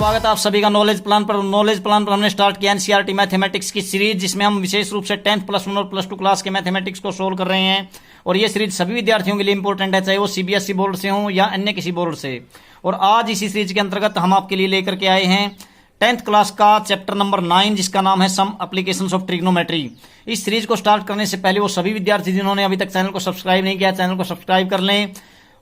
स्वागत है आप सभी का नॉलेज प्लान पर हमने स्टार्ट किया एनसीईआरटी मैथमेटिक्स की सीरीज, जिसमें हम विशेष रूप से 10th +1 और +2 क्लास के मैथमेटिक्स को सोल्व कर रहे हैं। और ये सीरीज सभी विद्यार्थियों के लिए इंपॉर्टेंट है, चाहे वो सीबीएसई बोर्ड से हो या अन्य किसी बोर्ड से। और आज इसी सीरीज के अंतर्गत हम आपके लिए लेकर के आए हैं 10th क्लास का चैप्टर नंबर 9, जिसका नाम है सम एप्लीकेशंस ऑफ ट्रिग्नोमेट्री। इस सीरीज को स्टार्ट करने से पहले वो सभी विद्यार्थी जिन्होंने अभी तक चैनल को सब्सक्राइब नहीं किया, चैनल को सब्सक्राइब कर लें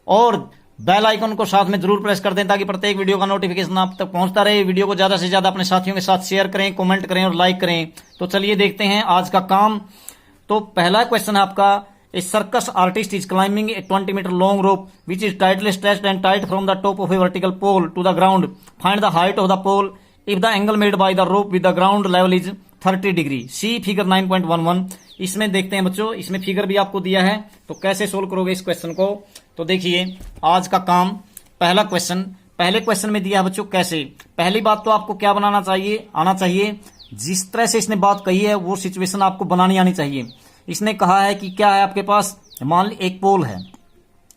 और बेल आइकन को साथ में जरूर प्रेस कर दें, ताकि प्रत्येक वीडियो का नोटिफिकेशन आप तक पहुंचता रहे। वीडियो को ज्यादा से ज्यादा अपने साथियों के साथ शेयर करें, कमेंट करें और लाइक करें। तो चलिए देखते हैं आज का काम। तो पहला क्वेश्चन है आपका, a circus artist is climbing a 20 metre long rope which is tightly stretched and tight from the top of a vertical pole to the ground. Find the height of the pole if the angle made by the rope with the ground level is 30 degree. See figure 9.11। इसमें देखते हैं बच्चों, इसमें figure भी आपको दिया है, तो कैसे सोल्व करोगे इस क्वेश्चन को। तो देखिए आज का काम, पहला क्वेश्चन, पहले क्वेश्चन में दिया है बच्चों कैसे। पहली बात तो आपको क्या बनाना चाहिए, आना चाहिए, जिस तरह से इसने बात कही है वो सिचुएशन आपको बनानी आनी चाहिए। इसने कहा है कि क्या है आपके पास, मान ली एक पोल है,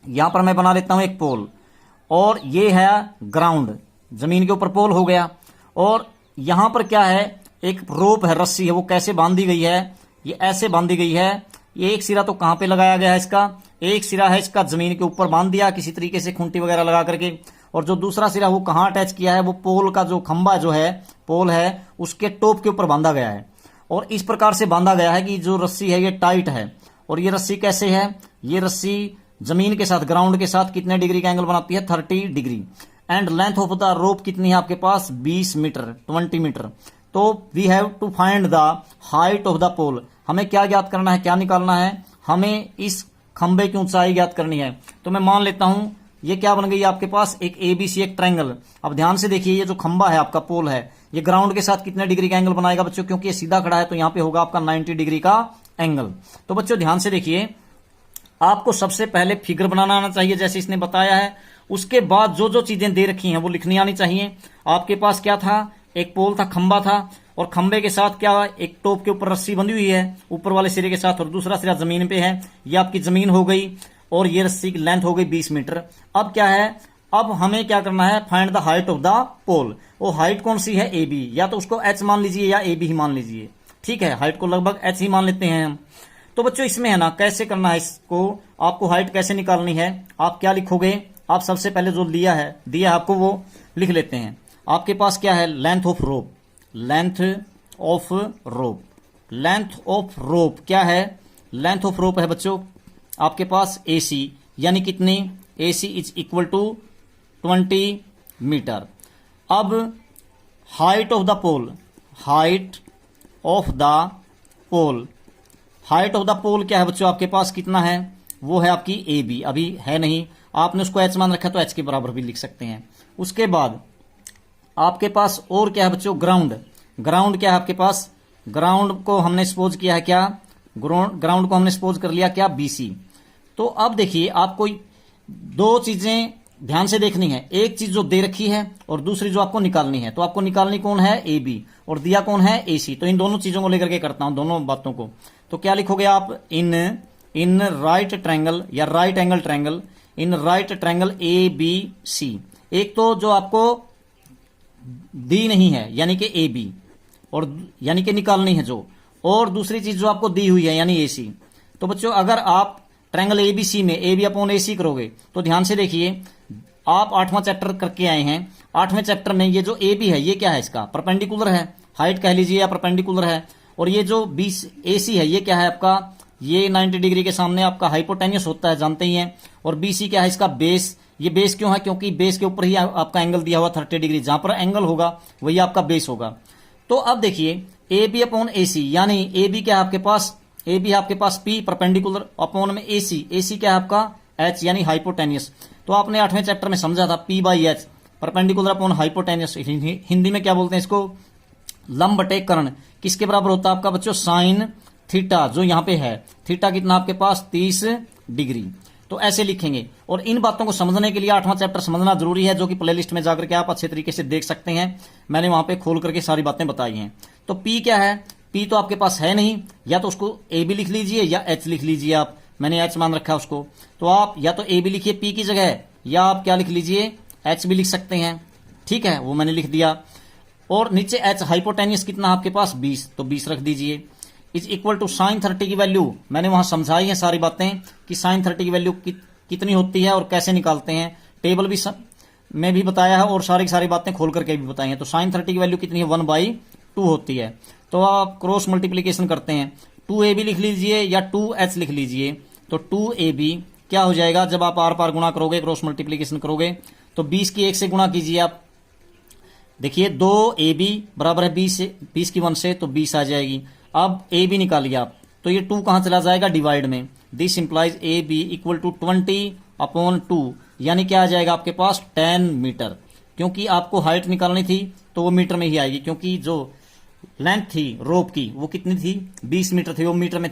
यहां पर मैं बना लेता हूं एक पोल, और ये है ग्राउंड, जमीन के ऊपर पोल हो गया। और यहां पर क्या है, एक रोप है, रस्सी है, वो कैसे बांधी गई है, ये ऐसे बांधी गई है। ये एक सिरा तो कहां पे लगाया गया है इसका, एक सिरा है इसका जमीन के ऊपर बांध दिया किसी तरीके से खूंटी वगैरह लगा करके, और जो दूसरा सिरा वो कहां अटैच किया है, वो पोल का जो खंबा जो है, पोल है, उसके टॉप के ऊपर बांधा गया है। और इस प्रकार से बांधा गया है कि जो रस्सी है ये टाइट है। और ये रस्सी कैसे है, ये रस्सी जमीन के साथ, ग्राउंड के साथ कितने डिग्री का एंगल बनाती है, 30 degree. And length of the rope कितनी है आपके पास, 20 मीटर, 20 मीटर। तो we have to find the height of the pole. हमें क्या ज्ञात करना है, क्या निकालना है, हमें इस खंबे की ऊंचाई ज्ञात करनी है। तो मैं मान लेता हूं ये क्या बन गई आपके पास, एक एबीसी, एक ट्रायंगल। अब ध्यान से देखिए, ये जो खंबा है आपका, पोल है, ये ग्राउंड के साथ कितने डिग्री का एंगल बनाएगा बच्चों, क्योंकि ये सीधा खड़ा है तो यहां पे होगा आपका 90 डिग्री का एंगल। तो बच्चों ध्यान से देखिए, आपको सबसे पहले फिगर बनाना आना चाहिए जैसे इसने बताया है। उसके बाद जो जो चीजें दे रखी हैं वो लिखनी आनी चाहिए। आपके पास क्या था, एक पोल था, खंबा था, और खंबे के साथ क्या, एक टॉप के ऊपर रस्सी बंधी हुई है ऊपर वाले सिरे के साथ, और दूसरा सिरा जमीन पे है। ये आपकी जमीन हो गई, और ये रस्सी की लेंथ हो गई 20 मीटर। अब क्या है, अब हमें क्या करना है, find the height of the pole. वो हाइट कौन सी है, ए बी, या तो उसको एच मान लीजिए या ए बी ही मान लीजिए, ठीक है, हाइट को लगभग एच ही मान लेते हैं हम। तो बच्चों इसमें है ना, कैसे करना है इसको, आपको हाइट कैसे निकालनी है, आप क्या लिखोगे, आप सबसे पहले जो दिया है आपको वो लिख लेते हैं। आपके पास क्या है, length of rope, length of rope, length of rope क्या है, लेंथ ऑफ रोप है बच्चों आपके पास AC, यानी कितनी, AC is equal to 20 metre. अब height of the pole, height of the pole, height of the pole क्या है बच्चों आपके पास, कितना है, वो है आपकी AB, अभी है नहीं, आपने उसको H मान रखा तो H के बराबर भी लिख सकते हैं। उसके बाद आपके पास और क्या है बच्चों, ग्राउंड, ग्राउंड क्या है आपके पास, ग्राउंड को हमने सपोज किया है क्या, ग्राउंड को हमने सपोज कर लिया क्या, BC। तो अब देखिए आपको दो चीजें ध्यान से देखनी है, एक चीज जो दे रखी है और दूसरी जो आपको निकालनी है। तो आपको निकालनी कौन है, AB, और दिया कौन है, AC। तो इन दोनों चीजों को लेकर के करता हूं, दोनों बातों को। तो क्या लिखोगे आप, इन राइट ट्रायंगल या राइट एंगल ट्रायंगल, इन राइट ट्रायंगल ABC। एक तो जो आपको दी नहीं है यानी कि AB, और यानी कि निकालनी है जो, और दूसरी चीज जो आपको दी हुई है यानी AC। तो बच्चों अगर आप ट्रायंगल ABC में AB अपॉन AC करोगे तो ध्यान से देखिए, आप 8वां चैप्टर करके आए हैं, 8वें चैप्टर में ये जो AB है ये क्या है, इसका परपेंडिकुलर है, हाइट कह लीजिए या परपेंडिकुलर है। और ये जो AC है ये क्या है आपका, ये 90 डिग्री के सामने आपका हाइपोटेन्यूस होता है, जानते ही हैं। और BC क्या है, इसका बेस। ये बेस क्यों है, क्योंकि बेस के ऊपर ही आपका एंगल दिया हुआ 30 डिग्री, जहां पर एंगल होगा वही आपका बेस होगा। तो अब देखिए AB अपॉन AC, यानी AB क्या है आपके पास, AB है आपके पास P परपेंडिकुलर, अपॉन में AC क्या है आपका H यानी हाइपोटेन्यूस। तो आपने 8वें चैप्टर में समझा था P/H perpendicular upon hypotenuse, Hindi में क्या बोलते हैं इसको, लंब बटे कर्ण, किसके बराबर होता है आपका बच्चों, साइन थीटा, जो यहां पे है, थीटा कितना आपके पास 30 डिग्री। तो ऐसे लिखेंगे। और इन बातों को समझने के लिए 8वां चैप्टर समझना जरूरी है, जो कि प्लेलिस्ट में जाकर के आप अच्छे तरीके से देख सकते हैं, मैंने वहां पे खोल करके सारी बातें बताई हैं। तो P क्या है, P तो आपके पास है नहीं, या तो उसको AB लिख लीजिए या H लिख लीजिए आप, मैंने H मान रखा है उसको। तो आप या तो AB लिखिए P की जगह, या आप क्या लिख लीजिए, H भी लिख सकते हैं, ठीक है, वो मैंने लिख दिया। और नीचे एच हाइपोटेनियस कितना आपके पास 20, तो 20 रख दीजिए। इज इक्वल टू साइन 30 की वैल्यू मैंने वहां समझाई है सारी बातें कि साइन 30 की वैल्यू कितनी होती है और कैसे निकालते हैं, टेबल भी में भी बताया है और सारी की सारी बातें खोल करके भी बताई हैं। तो साइन 30 की वैल्यू कितनी है 1/2 होती है। तो आप क्रॉस मल्टीप्लीकेशन करते हैं, 2ab लिख लीजिए या 2h लिख लीजिए। तो 2ab क्या हो जाएगा, जब आप आर पार गुणा करोगे, क्रॉस मल्टीप्लीकेशन करोगे, तो 20 की 1 से गुणा कीजिए आप। देखिए 2ab बराबर है 20 की 1 से, तो 20 आ जाएगी। अब ab निकालिए आप, तो ये 2 कहां चला जाएगा, डिवाइड में। This implies ab equal to 20/2, यानी क्या आ जाएगा आपके पास 10 मीटर। क्योंकि आपको हाइट निकालनी थी तो वो मीटर में ही आएगी, क्योंकि जो लेंथ थी रोप की वो कितनी थी 20 मीटर थी, वो मीटर में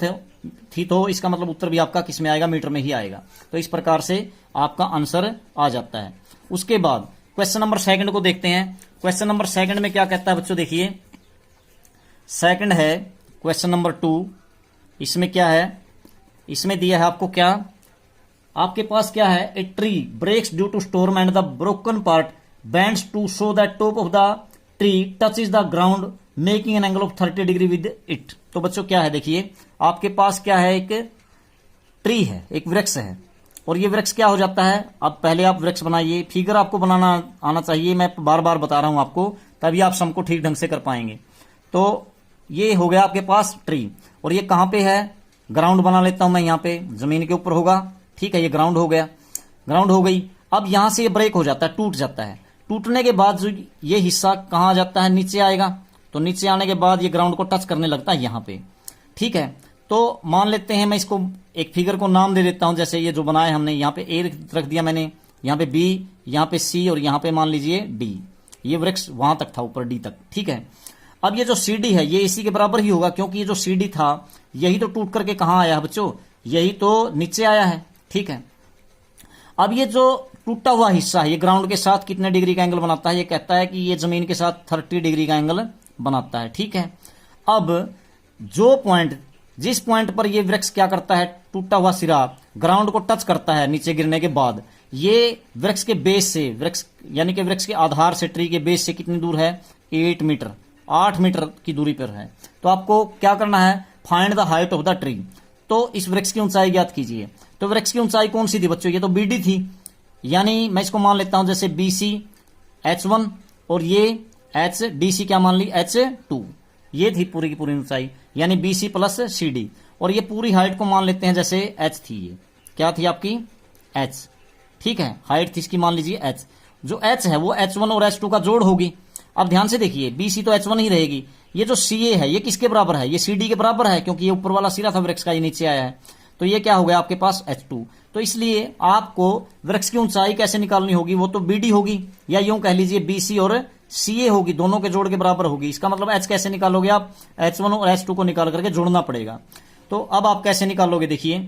थी, तो इसका मतलब उत्तर भी आपका किस में आएगा, मीटर में ही आएगा। तो इस प्रकार से आपका आंसर आ जाता है। उसके बाद क्वेश्चन नंबर 2 को देखते हैं। क्वेश्चन नंबर 2 में क्या कहता है बच्चों, देखिए सेकंड है क्वेश्चन नंबर 2। इसमें क्या है, इसमें दिया है आपको क्या, आपके पास क्या है, a tree breaks due to storm and the broken part bends to so that top of the tree touches the ground making an angle of 30 degree with it. तो बच्चों क्या है, देखिए आपके पास क्या है, एक ट्री है, एक वृक्ष है, और ये वृक्ष क्या हो जाता है। अब पहले आप वृक्ष बनाइए, फिगर आपको बनाना आना चाहिए, मैं बार बार बता रहा हूं आपको, तभी आप सम को ठीक ढंग से कर पाएंगे। तो ये हो गया आपके पास ट्री, और ये कहां पे है, ग्राउंड बना लेता हूं मैं, यहां पे जमीन के ऊपर होगा, ठीक है, ये ग्राउंड हो गया, ग्राउंड हो गई। अब यहां से ये ब्रेक हो जाता है, टूट जाता है। टूटने के बाद जो ये हिस्सा कहां आ जाता है, नीचे आएगा। तो नीचे आने के बाद ये ग्राउंड को टच करने लगता है यहां पे, ठीक है। तो मान लेते हैं, मैं इसको एक फिगर को नाम दे देता हूं, जैसे ये जो बनाए हमने, यहां पे ए रख दिया मैंने, यहां पे बी, यहां पे सी, और यहां पे मान लीजिए डी। ये वृक्ष वहां तक था, ऊपर डी तक, ठीक है। अब ये जो सी डी है ये इसी के बराबर ही होगा, क्योंकि ये जो सी डी था यही तो टूट करके कहां आया है बच्चों, यही तो नीचे आया है, ठीक है। अब ये जो टूटा हुआ हिस्सा है ये ग्राउंड के साथ कितने डिग्री का एंगल बनाता है, ये कहता है कि ये जमीन के साथ 30 डिग्री का एंगल बनाता है, ठीक है। अब जो पॉइंट, जिस पॉइंट पर ये वृक्ष क्या करता है, टूटा हुआ सिरा ग्राउंड को टच करता है नीचे गिरने के बाद, ये वृक्ष के बेस से, वृक्ष यानी कि वृक्ष के आधार से, ट्री के बेस से कितनी दूर है, 8 मीटर, 8 मीटर की दूरी पर है। तो आपको क्या करना है, find the height of the tree. तो इस वृक्ष की ऊंचाई ज्ञात कीजिए। तो वृक्ष की ऊंचाई कौन सी थी बच्चों, ये तो बीडी थी, यानी मैं इसको मान लेता हूं जैसे BC H1, और ये एच डी सी क्या मान ली, H2। ये थी पूरी की पूरी ऊंचाई, यानी BC प्लस CD। और ये पूरी हाइट को मान लेते हैं जैसे H थी, ये क्या थी आपकी H, ठीक है, हाइट थी इसकी मान लीजिए H। जो H है वो H1 और H2 का जोड़ होगी। अब ध्यान से देखिए, BC तो H1 ही रहेगी, ये जो CA है ये किसके बराबर है, ये CD के बराबर है, क्योंकि ये ऊपर वाला सिरा था वृक्ष का, ये नीचे आया है। तो ये क्या हो गया आपके पास H2। तो इसलिए आपको वृक्ष की ऊंचाई कैसे निकालनी होगी, वो तो BD होगी, या यूं कह लीजिए BC और CA होगी, दोनों के जोड़ के बराबर होगी। इसका मतलब H कैसे निकालोगे आप, H1 और H2 को निकाल करके जोड़ना पड़ेगा। तो अब आप कैसे निकालोगे, देखिए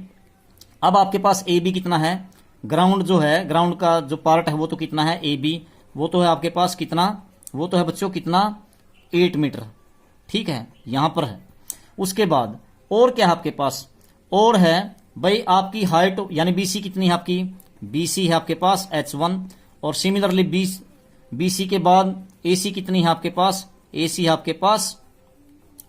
अब आपके पास AB कितना है, ग्राउंड जो है, ग्राउंड का जो पार्ट है वो तो कितना है AB, वो तो है आपके पास कितना, वो तो है बच्चों कितना 8 मीटर, ठीक है, यहां पर है। उसके बाद और क्या है आपके पास, और है भाई आपकी हाइट, यानी BC कितनी है आपकी, BC है आपके पास H1, और सिमिलरली BC के बाद AC कितनी है आपके पास, AC है आपके पास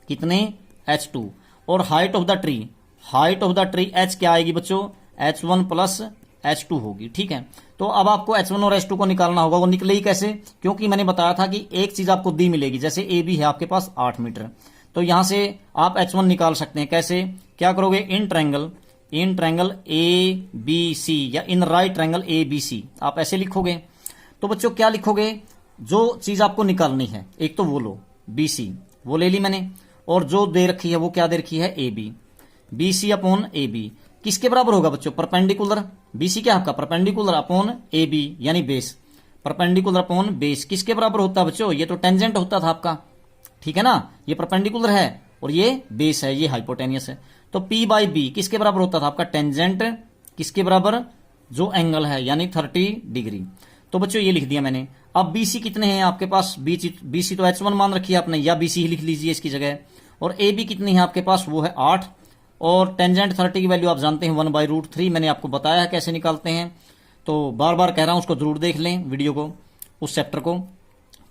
कितने H2। और height of the tree, height of the tree H क्या आएगी बच्चों, H1 प्लस H2 होगी, ठीक है। तो अब आपको H1 और H2 को निकालना होगा, वो निकले ही कैसे, क्योंकि मैंने बताया था कि एक चीज आपको दी मिलेगी, जैसे AB है आपके पास 8 मीटर, तो यहां से आप H1 निकाल सकते हैं। कैसे, क्या करोगे, इन ट्रायंगल ABC या इन राइट ट्रायंगल ABC आप ऐसे लिखोगे। तो बच्चों क्या लिखोगे, जो चीज आपको निकालनी है, एक तो वो लो BC, वो ले ली मैंने, और जो दे रखी है वो क्या दे रखी है AB, BC अपॉन AB किसके बराबर होगा बच्चों, परपेंडिकुलर। BC क्या आपका परपेंडिकुलर अपॉन AB यानी बेस, परपेंडिकुलर अपॉन बेस किसके बराबर होता है बच्चों, ये तो टेंजेंट होता था आपका, ठीक है ना, ये परपेंडिकुलर है और ये बेस है, ये हाइपोटेनियस है। तो P बाई B किसके बराबर होता था आपका, टेंजेंट किसके बराबर, जो एंगल है, यानी 30 डिग्री। तो बच्चों ये लिख दिया मैंने। अब BC कितने हैं आपके पास, BC तो H1 मान रखी है आपने, या BC ही लिख लीजिए इसकी जगह। और AB कितनी है आपके पास, वो है 8, और टेंजेंट 30 की वैल्यू आप जानते हैं 1/√3, मैंने आपको बताया है कैसे निकालते हैं, तो बार बार कह रहा हूं उसको जरूर देख लें वीडियो को, उस चैप्टर को।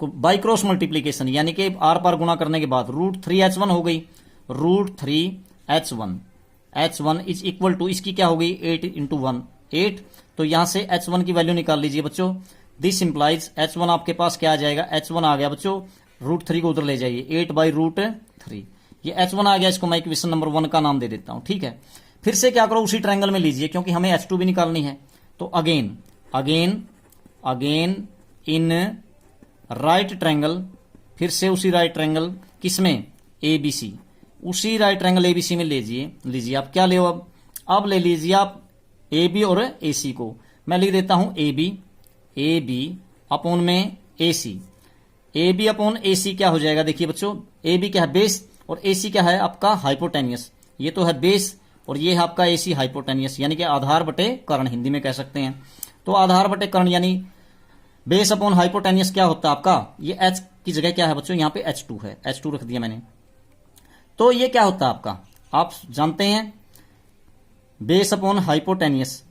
बाई क्रॉस मल्टीप्लीकेशन यानी कि आर पार गुणा करने के बाद √3h1 हो गई, √3h1 इज इक्वल टू, इसकी क्या हो गई 8 × 1 8। तो यहां से h1 की वैल्यू निकाल लीजिए बच्चों। दिस इंप्लाइज h1 आपके पास क्या आ जाएगा, h1 आ गया बच्चों, √3 को उधर ले जाइए, 8/√3। ये h1 आ गया, इसको मैं इक्वेशन नंबर 1 का नाम दे देता हूं। ठीक है, फिर से क्या करो, उसी ट्रायंगल में लीजिए क्योंकि हमें h2 भी निकालनी है। तो अगेन इन राइट ट्रायंगल, फिर से उसी राइट ट्रायंगल, किसमें, ABC, उसी राइट ट्रायंगल ABC में लीजिए आप क्या ले, अब ले लीजिए आप AB और AC को। मैं लिख देता हूं AB अपॉन में AC। AB अपॉन AC क्या हो जाएगा, देखिए बच्चों, AB क्या है, बेस, और AC क्या है आपका हाइपोटेनियस। ये तो है बेस और ये है आपका AC हाइपोटेनियस, यानी कि आधार बटे कर्ण हिंदी में कह सकते हैं। तो आधार बटे कर्ण यानी बेस अपॉन हाइपोटेनियस क्या होता है आपका, ये H की जगह क्या है बच्चों, यहां पे H2 है, H2 रख दिया मैंने। तो ये क्या होता है आपका, आप जानते हैं, बेस अपॉन हाइपोटेनियस,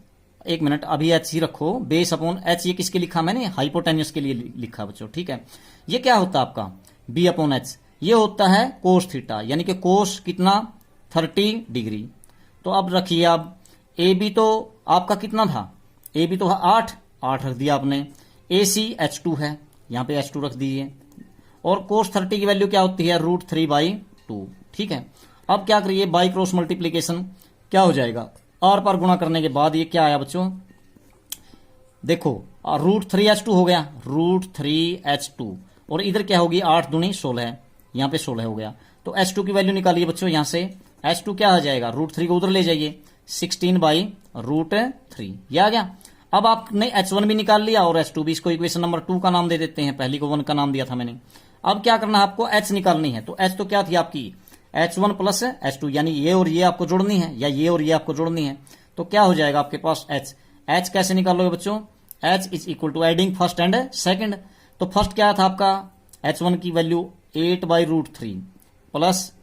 एक मिनट अभी H ही रखो, बेस अपॉन H, ये किसके लिखा मैंने, हाइपोटेनियस के लिए लिखा बच्चों। ठीक है, ये क्या होता है आपका B अपॉन H, ये होता है कोस थीटा, यानी कि कोस कितना 30 डिग्री। तो अब रखिए, अब AB तो आपका कितना था, AB तो 8 रख दिया आपने, AC H2 है, यहां पे H2 रख दीजिए, और कोस 30 की वैल्यू क्या होती है, √3/2। ठीक है, अब क्या करिए, बाई क्रॉस मल्टीप्लीकेशन क्या हो जाएगा, आर पार गुणा करने के बाद ये क्या आया बच्चों, देखो √3h2 हो गया, √3h2, और इधर क्या होगी 8 दूनी 16, यहां पे 16 हो गया। तो h2 की वैल्यू निकालिए बच्चों, यहां से h2 क्या आ जाएगा, √3 को उधर ले जाइए, 16/√3, ये आ गया। अब आपने h1 भी निकाल लिया और h2 भी, इसको इक्वेशन नंबर 2 का नाम दे देते हैं, पहली को 1 का नाम दिया था मैंने। अब क्या करना है आपको, h निकालनी है। तो h तो क्या थी आपकी, h1 प्लस h2, यानी ये और ये आपको जोड़नी है, या ये और ये आपको जोड़नी है। तो क्या हो जाएगा आपके पास h कैसे निकालोगे बच्चों, h is equal to adding first and second. तो फर्स्ट क्या था आपका, h1 की वैल्यू 8/√3 प्लस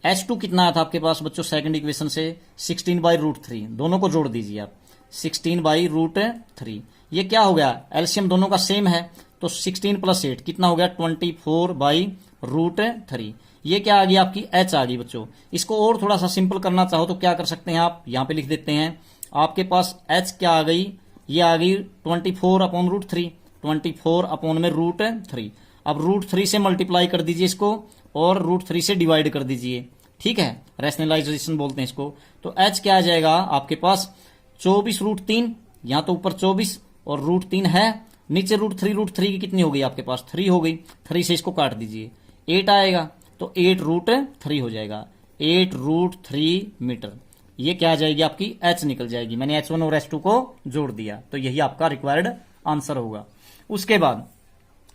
h2 कितना आया था आपके पास बच्चों, सेकंड इक्वेशन से 16/√3, दोनों को जोड़ दीजिए आप, 16/√3। ये क्या हो गया, एलसीएम दोनों का सेम है, तो 16 + 8 कितना हो गया, 24/√3। ये क्या आ गई आपकी h आ गई बच्चों। इसको और थोड़ा सा सिंपल करना चाहो तो क्या कर सकते हैं आप, यहां पे लिख देते हैं, आपके पास h क्या आ गई, ये आ गई 24/√3, 24/√3। अब √3 से मल्टीप्लाई कर दीजिए इसको, और √3 से डिवाइड कर दीजिए। ठीक है, रैशनलाइजेशन बोलते हैं इसको। तो h क्या आ जाएगा आपके पास, 24√3, यहां तो ऊपर 24 और √3 है, नीचे √3 की कितनी हो गई आपके पास, 3 हो गई, 3 से इसको काट दीजिए, 8 आएगा, तो 8√3 हो जाएगा, 8√3 मीटर। ये क्या आ जाएगी आपकी, h निकल जाएगी। मैंने h1 और h2 को जोड़ दिया, तो यही आपका रिक्वायर्ड आंसर होगा। उसके बाद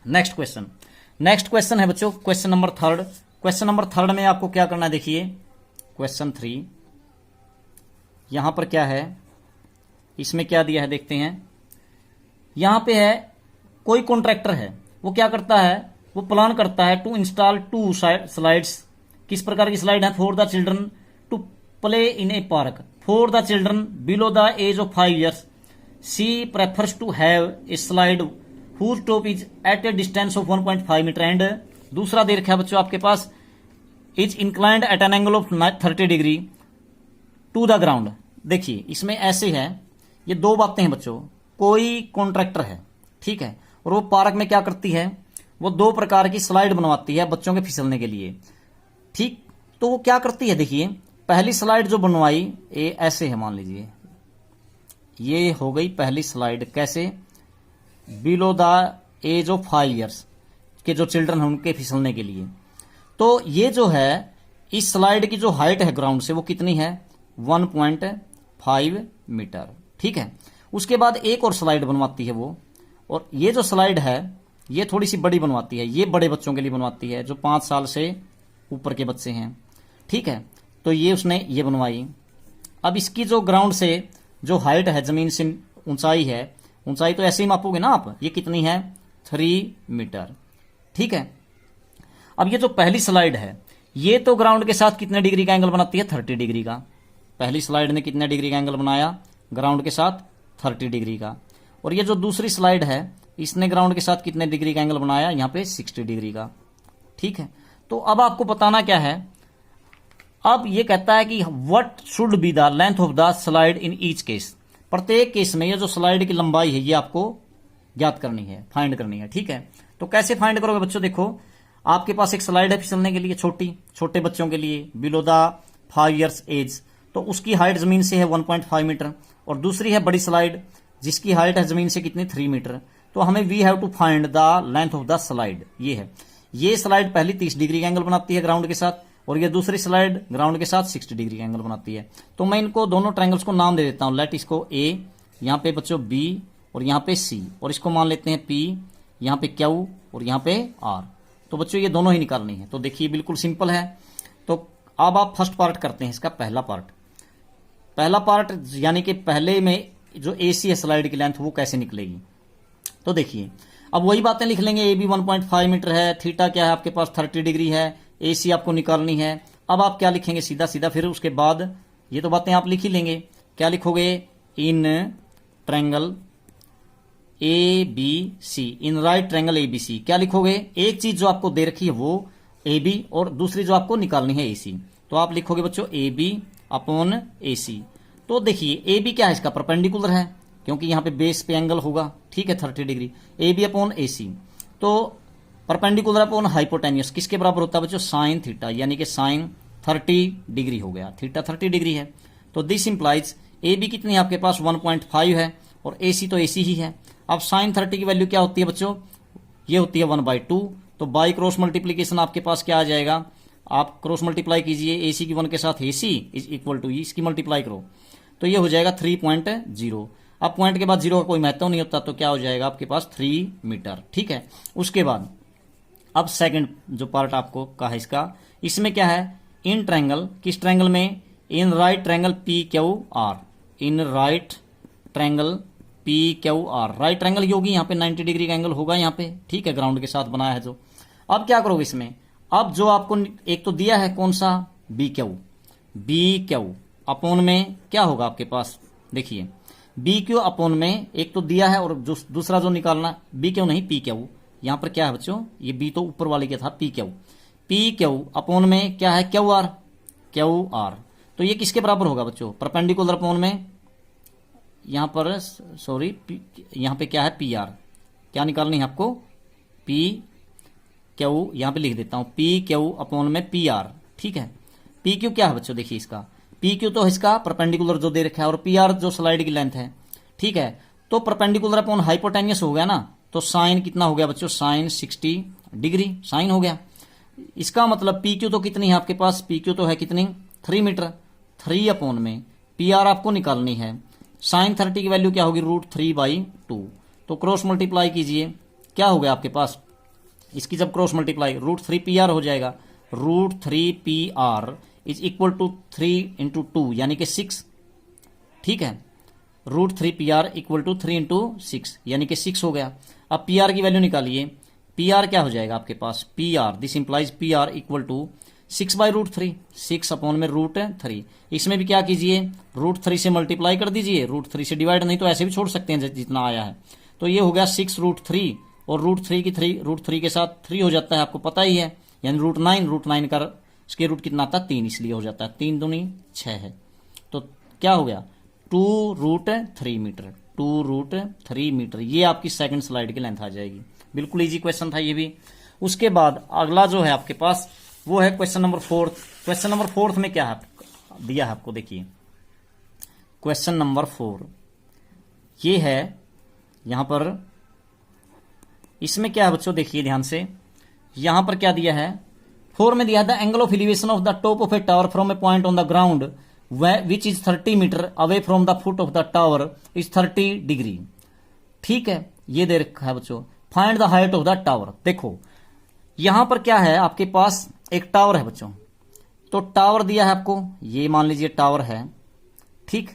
नेक्स्ट क्वेश्चन है बच्चों, क्वेश्चन नंबर 3। क्वेश्चन नंबर 3 में आपको क्या करना है, देखिए क्वेश्चन 3, यहां पर क्या है, इसमें क्या दिया है देखते हैं। यहां पे है, कोई कॉन्ट्रैक्टर है, वो क्या करता है, वो प्लान करता है टू इंस्टॉल 2 स्लाइड्स। किस प्रकार की स्लाइड है, for the children to play in a park for the children below the age of 5 years। She prefers to have a slide whose top is at a distance of 1.5 meter and दूसरा दे रखा है बच्चों आपके पास, is inclined at an angle of 30 degree to the ground. देखिए इसमें ऐसे है, ये दो बातें हैं बच्चों, कोई कॉन्ट्रैक्टर है, ठीक है, और वो पार्क में क्या करती है, वो 2 प्रकार की स्लाइड बनवाती है बच्चों के फिसलने के लिए। ठीक, तो वो क्या करती है, देखिए पहली स्लाइड जो बनवाई, ये ऐसे है, मान लीजिए ये हो गई पहली स्लाइड, कैसे, below the age of 5 years के जो चिल्ड्रन हैं उनके फिसलने के लिए। तो ये जो है, इस स्लाइड की जो हाइट है ग्राउंड से वो कितनी है, 1.5 मीटर। ठीक है, उसके बाद एक और स्लाइड बनवाती है वो, और ये जो स्लाइड है ये थोड़ी सी बड़ी बनवाती है, ये बड़े बच्चों के लिए बनवाती है जो 5 साल से ऊपर के बच्चे हैं। ठीक है, तो ये उसने ये बनवाई। अब इसकी जो ग्राउंड से जो हाइट है, जमीन से ऊंचाई है, ऊंचाई तो ऐसे ही मापोगे ना आप, ये कितनी है, 3 मीटर। ठीक है, अब ये जो पहली स्लाइड है, ये तो ग्राउंड के साथ कितने डिग्री का एंगल बनाती है, 30 डिग्री का। पहली स्लाइड ने कितने डिग्री का एंगल बनाया, ग्राउंड के साथ 30 डिग्री का। और ये जो दूसरी स्लाइड है, इसने ग्राउंड के साथ कितने डिग्री का एंगल बनाया, यहाँ पे 60 डिग्री का। ठीक है, तो अब आपको बताना क्या है, अब ये कहता है कि what should be the length of the slide in each case. प्रत्येक केस में ये जो स्लाइड की लंबाई है ये आपको ज्ञात करनी है, फाइंड करनी है। ठीक है, तो कैसे फाइंड करोगे बच्चों, देखो आपके पास एक स्लाइड है फिसलने के लिए, छोटे बच्चों के लिए बिलो द 5 years एज, तो उसकी हाइट जमीन से है 1.5 मीटर, और दूसरी है बड़ी स्लाइड जिसकी हाइट है जमीन से कितनी 3 मीटर। तो हमें we have to find the length of the slide. ये है, ये स्लाइड पहली 30 डिग्री का एंगल बनाती है ग्राउंड के साथ, और ये दूसरी स्लाइड ग्राउंड के साथ 60 डिग्री का एंगल बनाती है। तो मैं इनको दोनों ट्रायंगल्स को नाम दे देता हूं, लेट इसको ए, यहाँ पे बच्चों बी, और यहाँ पे सी, और इसको मान लेते हैं पी, यहाँ पे क्यू, और यहाँ पे आर। तो बच्चों ये दोनों ही निकालनी है। तो देखिए बिल्कुल सिंपल है। तो अब आप फर्स्ट पार्ट करते हैं, इसका पहला पार्ट यानी कि पहले में जो एसी है स्लाइड की लेंथ वो कैसे निकलेगी। तो देखिए अब वही बातें लिख लेंगे, ए बी 1.5 मीटर है, थीटा क्या है आपके पास 30 डिग्री है, एसी आपको निकालनी है। अब आप क्या लिखेंगे, सीधा सीधा फिर उसके बाद ये तो बातें आप लिख ही लेंगे। क्या लिखोगे, in triangle A B C, in right triangle A B C. क्या लिखोगे, एक चीज जो आपको दे रखी है वो ए बी, और दूसरी जो आपको निकालनी है ए सी। तो आप लिखोगे बच्चों ए बी अपॉन ए सी। तो देखिए ए बी क्या है, इसका परपेंडिकुलर है क्योंकि यहाँ पे बेस पे एंगल होगा। ठीक है, 30 डिग्री, ए बी अपॉन ए सी। तो परपेंडिकुलर अपॉन हाइपोटेन्यूस किसके बराबर होता है बच्चों, साइन थीटा, यानी कि साइन 30 डिग्री हो गया, थीटा 30 डिग्री है। तो दिस इंप्लाइज ए बी कितनी है आपके पास 1.5 है, और ए सी तो ए सी ही है। अब साइन 30 की वैल्यू क्या होती है बच्चों, ये होती है 1/2। तो बाई क्रॉस मल्टीप्लीकेशन आपके पास क्या आ जाएगा, आप क्रॉस मल्टीप्लाई कीजिए, ए सी की 1 के साथ ए सी इज इक्वल टू, इसकी मल्टीप्लाई करो तो ये हो जाएगा 3.0। अब पॉइंट के बाद जीरो का कोई महत्व नहीं होता, तो क्या हो जाएगा आपके पास 3 मीटर। ठीक है, उसके बाद अब सेकंड जो पार्ट आपको कहा है इसका, इसमें क्या है, इन ट्रायंगल, किस ट्रायंगल में, इन right triangle P Q R, इन right triangle P Q R. Right triangle ये होगी, यहाँ पे 90 डिग्री का एंगल होगा यहाँ पे। ठीक है, ग्राउंड के साथ बनाया है जो। अब क्या करोगे इसमें, अब जो आपको एक तो दिया है कौन सा, बी क्यू अपॉन में क्या होगा आपके पास, देखिए बी क्यू अपॉन में एक तो दिया है, और दूसरा जो निकालना, बी क्यू नहीं पी क्यू। यहां पर क्या है बच्चों, ये बी तो ऊपर वाले क्या था, पी क्यू अपॉन में क्या है, क्यू आर। तो ये किसके बराबर होगा बच्चों, परपेंडिकुलर अपॉन में, यहां पर सॉरी यहां पे क्या है, पी आर। क्या निकालनी है आपको, पी क्यू, यहां पे लिख देता हूं पी क्यू अपॉन में पी आर। ठीक है, पी क्यू क्या है बच्चों, देखिए इसका पी क्यू तो इसका परपेंडिकुलर जो दे रखा है, और पी आर जो स्लाइड की लेंथ है। ठीक है, तो परपेंडिकुलर अपॉन हाइपोटेन्यूस हो गया ना, तो साइन कितना हो गया बच्चों, साइन 60 डिग्री साइन हो गया। इसका मतलब पी क्यू तो कितनी है आपके पास, पी क्यू तो है कितनी 3 मीटर, 3 अपॉन में पी आर आपको निकालनी है। साइन 30 की वैल्यू क्या होगी, √3/2। तो क्रॉस मल्टीप्लाई कीजिए, क्या हो गया आपके पास, इसकी जब क्रॉस मल्टीप्लाई √3 पी आर हो जाएगा, √3 P R is equal to 3 × 2 यानी कि 6। ठीक है, √3 पी आर इक्वल टू 3 × 6 यानी कि 6 हो गया। अब पी आर की वैल्यू निकालिए, पी आर क्या हो जाएगा आपके पास, P R this implies P R equal to 6/√3, 6 upon में √3। इसमें भी क्या कीजिए, √3 से मल्टीप्लाई कर दीजिए, √3 से डिवाइड, नहीं तो ऐसे भी छोड़ सकते हैं जितना आया है। तो ये हो गया 6√3, और √3 के साथ 3 हो जाता है, आपको पता ही है, यानी √9 का स्क्वायर रूट कितना आता है, 3, इसलिए हो जाता है 3 दूनी 6 है। तो क्या हो गया 2√3 मीटर, 2√3 मीटर। ये आपकी सेकंड स्लाइड की लेंथ आ जाएगी। बिल्कुल इजी क्वेश्चन था ये भी। उसके बाद अगला जो है आपके पास वो है क्वेश्चन नंबर 4। क्वेश्चन नंबर 4 में क्या है दिया है आपको, देखिए क्वेश्चन नंबर 4 ये है, यहां पर इसमें क्या है बच्चों, देखिए ध्यान से, यहां पर क्या दिया है, 4 में दिया है the angle of elevation of the top of a tower from a point on the ground which is 30 metre away from the foot of the tower is 30 degree. ठीक है, ये दे रखा है बच्चों, find the height of the tower. देखो यहां पर क्या है आपके पास, एक टावर है बच्चों, तो टावर दिया है आपको, ये मान लीजिए टावर है। ठीक,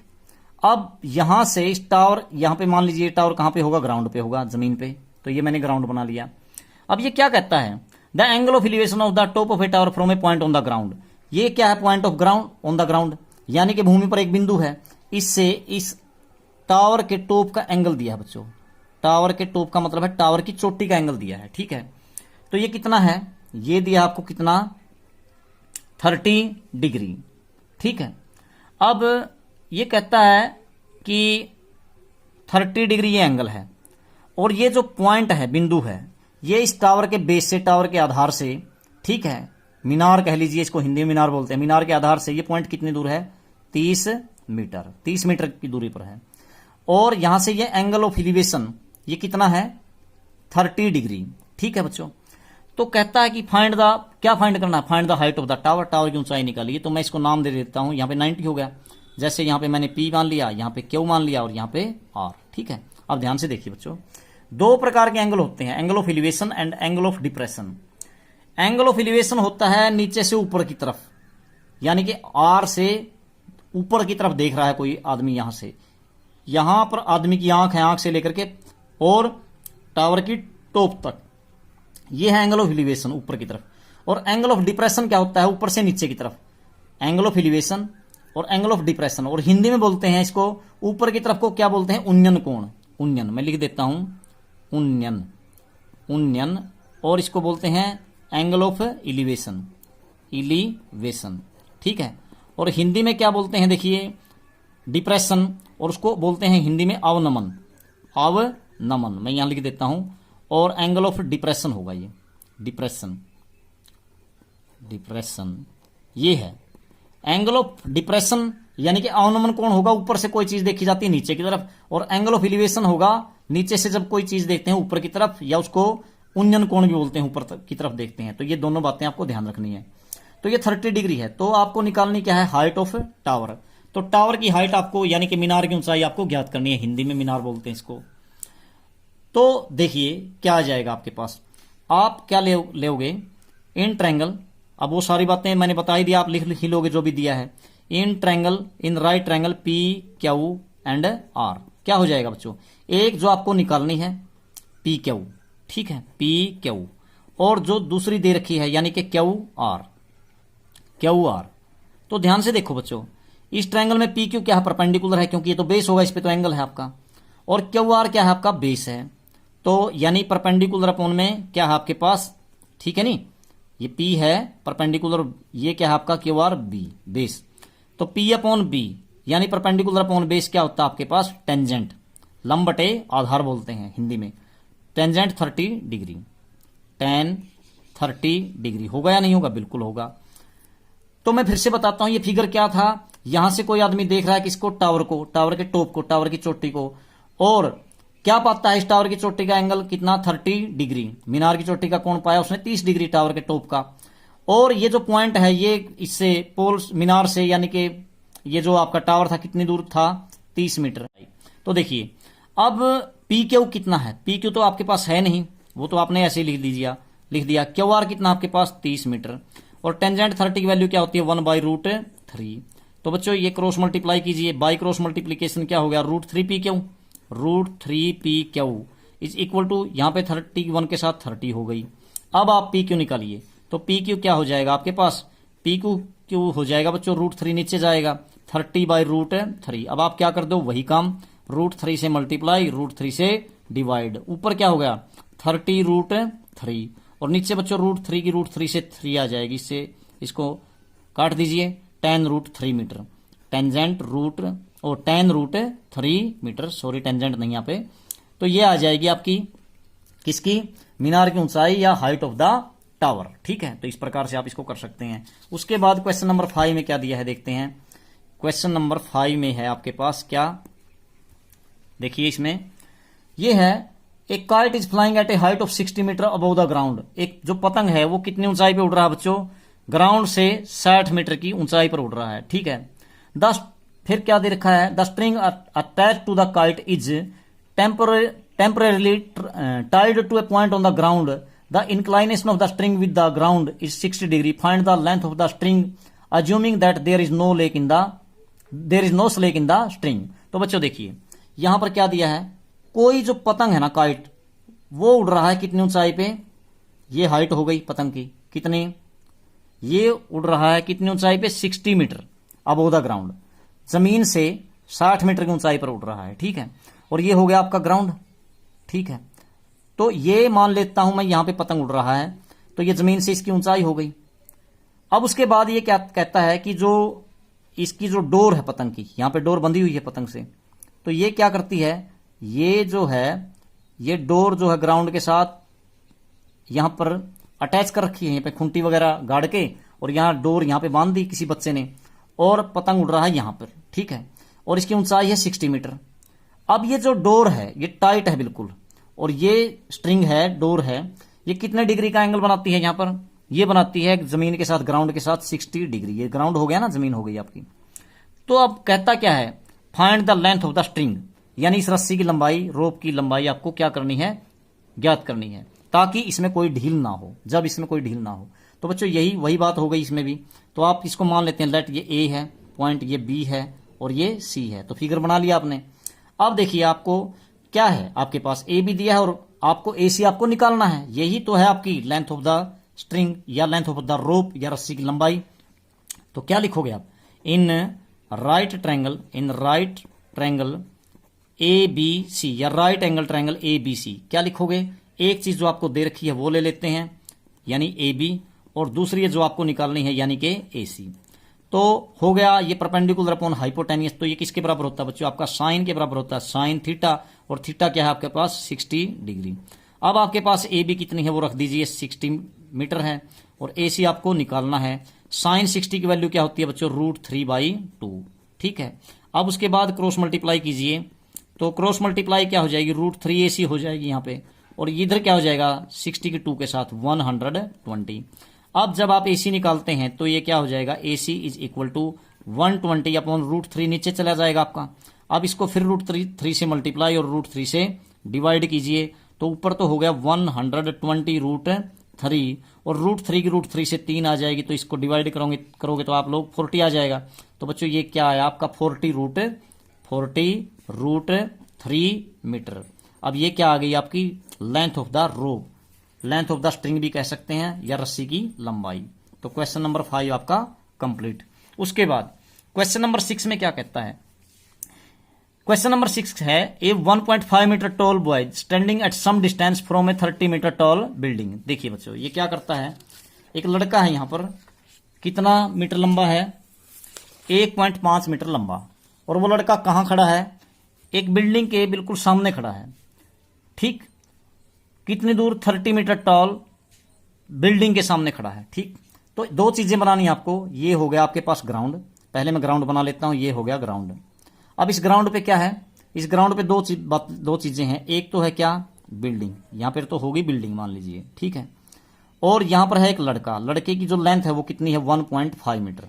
अब यहां से इस टावर, यहां पे मान लीजिए टावर कहां पे होगा, ग्राउंड पे होगा, जमीन पे। तो ये मैंने ग्राउंड बना लिया। अब ये क्या कहता है, the angle of elevation of the top of a tower from a point on the ground. ये क्या है, point of ground on the ground, यानी कि भूमि पर एक बिंदु है, इससे इस टावर के टॉप का एंगल दिया है बच्चों, टावर के टॉप का मतलब है टावर की चोटी का एंगल दिया है, ठीक है। तो ये कितना है, ये दिया आपको कितना 30 डिग्री, ठीक है। अब ये कहता है कि 30 डिग्री ये एंगल है और ये जो पॉइंट है, बिंदु है, ये इस टावर के बेस से, टावर के आधार से, ठीक है, मीनार कह लीजिए इसको, हिंदी में मीनार बोलते हैं, मीनार के आधार से ये पॉइंट कितनी दूर है 30 मीटर, 30 मीटर की दूरी पर है। और यहां से ये एंगल ऑफ एलिवेशन ये कितना है 30 डिग्री, ठीक है बच्चों। तो कहता है कि फाइंड द, क्या फाइंड करना है, find the height of the tower, tower की ऊंचाई निकालिए। तो मैं इसको नाम दे देता हूं, यहां पे 90 हो गया, जैसे यहां पे मैंने P मान लिया, यहां पे Q मान लिया और यहां पे R, ठीक है। अब ध्यान से देखिए बच्चों, दो प्रकार के एंगल होते हैं, angle of elevation and angle of depression. Angle of elevation होता है नीचे से ऊपर की तरफ, यानी कि R से ऊपर की तरफ देख रहा है कोई आदमी, यहां से, यहां पर आदमी की आंख है, आंख से लेकर के और टावर की टॉप तक, ये है एंगल ऑफ एलिवेशन ऊपर की तरफ। और एंगल ऑफ डिप्रेशन क्या होता है, ऊपर से नीचे की तरफ, एंगल ऑफ एलिवेशन और एंगल ऑफ डिप्रेशन। और हिंदी में बोलते हैं इसको, ऊपर की तरफ को क्या बोलते हैं, उन्नयन कोण, उन्नयन, मैं लिख देता हूं उन्नयन, उन्नयन। और इसको बोलते हैं एंगल ऑफ एलिवेशन, एलिवेशन, ठीक है। और हिंदी में क्या बोलते हैं, देखिए डिप्रेशन, और उसको बोलते हैं हिंदी में अवनमन, अवनमन, मैं यहां लिख देता हूं। और एंगल ऑफ डिप्रेशन होगा ये, डिप्रेशन, डिप्रेशन ये है एंगल ऑफ डिप्रेशन, यानी कि अवनमन कोण होगा, ऊपर से कोई चीज देखी जाती है नीचे की तरफ। और एंगल ऑफ एलिवेशन होगा नीचे से जब कोई चीज देखते हैं ऊपर की तरफ, या उसको उन्नयन कोण भी बोलते हैं, ऊपर की तरफ देखते हैं। तो ये दोनों बातें आपको ध्यान रखनी है। तो ये 30 डिग्री है। तो आपको निकालनी क्या है, हाइट ऑफ टावर। तो टावर की हाइट आपको, यानी कि मीनार की ऊंचाई आपको ज्ञात करनी है, हिंदी में मीनार बोलते हैं इसको। तो देखिए क्या आ जाएगा आपके पास, आप क्या लोगे, इन ट्रायंगल, अब वो सारी बातें मैंने बता ही दिया, आप लिख ही लोगे जो भी दिया है। In triangle, in right triangle PQ and R, क्या हो जाएगा बच्चों, एक जो आपको निकालनी है PQ, ठीक है, PQ, और जो दूसरी दे रखी है यानी कि QR, QR। तो ध्यान से देखो बच्चों, इस ट्रायंगल में PQ क्या है, परपेंडिकुलर है, क्योंकि ये तो बेस होगा, इस पे तो एंगल है आपका। और QR क्या है, आपका बेस है, तो यानी परपेंडिकुलर अपॉन में क्या है आपके पास, ठीक है नहीं, ये P है परपेंडिकुलर, ये क्या है आपका QR B, बेस। तो P अपॉन B यानी परपेंडिकुलर अपॉन बेस क्या होता है आपके पास, टेंजेंट, लंब बटे आधार बोलते हैं हिंदी में। टेंजेंट 30 डिग्री, टेन 30 डिग्री होगा या नहीं होगा, बिल्कुल होगा। तो मैं फिर से बताता हूं, ये फिगर क्या था, यहां से कोई आदमी देख रहा है किसको, टावर को, टावर के टॉप को, टावर की चोटी को, और क्या पाता है इस टावर की चोटी का एंगल कितना 30 डिग्री, मीनार की चोटी का कोण पाया उसने 30 डिग्री टावर के टॉप का। और ये जो पॉइंट है ये इससे पोल मीनार से, यानी कि ये जो आपका टावर था कितनी दूर था 30 मीटर। तो देखिए अब PQ कितना है, PQ तो आपके पास है नहीं, वो तो आपने ऐसे ही लिख दिया। QR कितना आपके पास 30 मीटर। और टेंजेंट 30 की वैल्यू क्या होती है 1/√3। तो बच्चों ये क्रॉस मल्टीप्लाई कीजिए, बाई क्रॉस मल्टीप्लीकेशन क्या हो गया √3PQ, √3PQ is equal to, यहां पे 31 के साथ 30 हो गई। अब आप PQ निकालिए, तो PQ क्या हो जाएगा आपके पास, PQ हो जाएगा बच्चों √3 नीचे जाएगा, 30/√3। अब आप क्या कर दो, वही काम, √3 से मल्टीप्लाई, √3 से डिवाइड, ऊपर क्या हो गया 30√3 और नीचे बच्चों √3 की √3 से 3 आ जाएगी, इससे इसको काट दीजिए, 10√3 मीटर, टेंजेंट रूट और 10√3 मीटर, सॉरी टेंजेंट नहीं यहाँ पे। तो ये आ जाएगी आपकी किसकी, मीनार की ऊंचाई या हाइट ऑफ द टावर, ठीक है। तो इस प्रकार से आप इसको कर सकते हैं। उसके बाद क्वेश्चन नंबर 5 में क्या दिया है देखते हैं। क्वेश्चन नंबर 5 में है आपके पास क्या, देखिए इसमें ये है, एक kite is flying at a height of 60 metre above the ground. एक जो पतंग है वो कितनी ऊंचाई पे उड़ रहा है बच्चों, ग्राउंड से 60 मीटर की ऊंचाई पर उड़ रहा है, ठीक है। फिर क्या दे रखा है, the string attach to the kite is temporarily tied to a point on the ground, the inclination of the string with the ground is 60 degree, find the length of the string assuming that there is no slack in the string. तो बच्चों देखिए यहां पर क्या दिया है, कोई जो पतंग है ना काइट, वो उड़ रहा है कितनी ऊंचाई पे, ये हाइट हो गई पतंग की कितनी, ये उड़ रहा है कितनी ऊंचाई पे 60 मीटर अबव द ग्राउंड, जमीन से 60 मीटर की ऊंचाई पर उड़ रहा है, ठीक है। और ये हो गया आपका ग्राउंड, ठीक है। तो ये मान लेता हूं मैं यहां पे पतंग उड़ रहा है, तो ये जमीन से इसकी ऊंचाई हो गई। अब उसके बाद ये क्या कहता है कि जो इसकी जो डोर है पतंग की, यहां पे डोर बंधी हुई है पतंग से, तो ये क्या करती है, ये जो है ये डोर जो है ग्राउंड के साथ यहां पर अटैच कर रखी है, यहां पे खुंटी वगैरह गाड़ के, और यहां डोर यहां पे बांध दी किसी बच्चे ने, और पतंग उड़ रहा है यहां पर, ठीक है। और इसकी ऊंचाई है 60 मीटर। अब ये जो डोर है ये टाइट है बिल्कुल, और ये स्ट्रिंग है, डोर है, ये कितने डिग्री का एंगल बनाती है यहां पर, ये बनाती है जमीन के साथ, ग्राउंड के साथ 60 डिग्री। ये ग्राउंड हो गया ना, जमीन हो गई आपकी। तो अब कहता क्या है, find the length of the string, यानी इस रस्सी की लंबाई, रोप की लंबाई आपको क्या करनी है, ज्ञात करनी है, ताकि इसमें कोई ढील ना हो, जब इसमें कोई ढील ना हो। तो बच्चों यही वही बात हो गई इसमें भी। तो आप इसको मान लेते हैं, लेट ये ए है पॉइंट, ये बी है और ये सी है। तो फिगर बना लिया आपने। अब देखिए आपको क्या है, आपके पास ए बी दिया है और आपको ए सी आपको निकालना है। यही तो है आपकी लेंथ ऑफ द स्ट्रिंग या लेंथ ऑफ द रोप या रस्सी की लंबाई। तो क्या लिखोगे आप, in right triangle A B C, या right angle triangle A B C, क्या लिखोगे, एक चीज जो आपको दे रखी है वो ले लेते हैं यानी ए बी, और दूसरी है जो आपको निकालनी है यानी कि ए सी। तो हो गया ये परपेंडिकुलर अपॉन हाइपोटेनियस। तो ये किसके बराबर होता है बच्चों, आपका साइन के बराबर होता है, साइन थीटा, और थीटा क्या है आपके पास 60 डिग्री। अब आपके पास ए बी कितनी है वो रख दीजिए, 60 मीटर है, और ए सी आपको निकालना है। साइन 60 की वैल्यू क्या होती है बच्चों, √3/2, ठीक है। अब उसके बाद क्रॉस मल्टीप्लाई कीजिए, तो क्रॉस मल्टीप्लाई क्या हो जाएगी, √3AC हो जाएगी यहाँ पे, और इधर क्या हो जाएगा 60 के 2 के साथ 120। अब जब आप AC निकालते हैं तो ये क्या हो जाएगा, AC is equal to 120 upon √3, नीचे चला जाएगा आपका। अब इसको फिर √3 से मल्टीप्लाई और √3 से डिवाइड कीजिए, तो ऊपर तो हो गया 120 √3, और √3 की √3 से 3 आ जाएगी, तो इसको डिवाइड करोगे तो आप लोग 40 आ जाएगा। तो बच्चों ये क्या है आपका 40√3 मीटर। अब ये क्या आ गई आपकी length of the rope, length of the string भी कह सकते हैं, या रस्सी की लंबाई। तो क्वेश्चन नंबर 5 आपका कंप्लीट। उसके बाद क्वेश्चन नंबर 6 में क्या कहता है, क्वेश्चन नंबर 6 है, a 1.5 metre tall boy standing at some distance from a 30 metre tall building. देखिए बच्चों ये क्या करता है, एक लड़का है यहां पर, कितना मीटर लंबा है, 1.5 मीटर लंबा, और वो लड़का कहां खड़ा है, एक बिल्डिंग के बिल्कुल सामने खड़ा है, ठीक। कितनी दूर, 30 मीटर टॉल बिल्डिंग के सामने खड़ा है, ठीक। तो दो चीजें बनानी है आपको, ये हो गया आपके पास ग्राउंड, पहले मैं ग्राउंड बना लेता हूं, ये हो गया ग्राउंड। अब इस ग्राउंड पे क्या है, इस ग्राउंड पे दो चीजें हैं, एक तो है क्या, बिल्डिंग, यहां पर तो होगी बिल्डिंग मान लीजिए, ठीक है, और यहां पर है एक लड़का, लड़के की जो लेंथ है वो कितनी है 1.5 मीटर,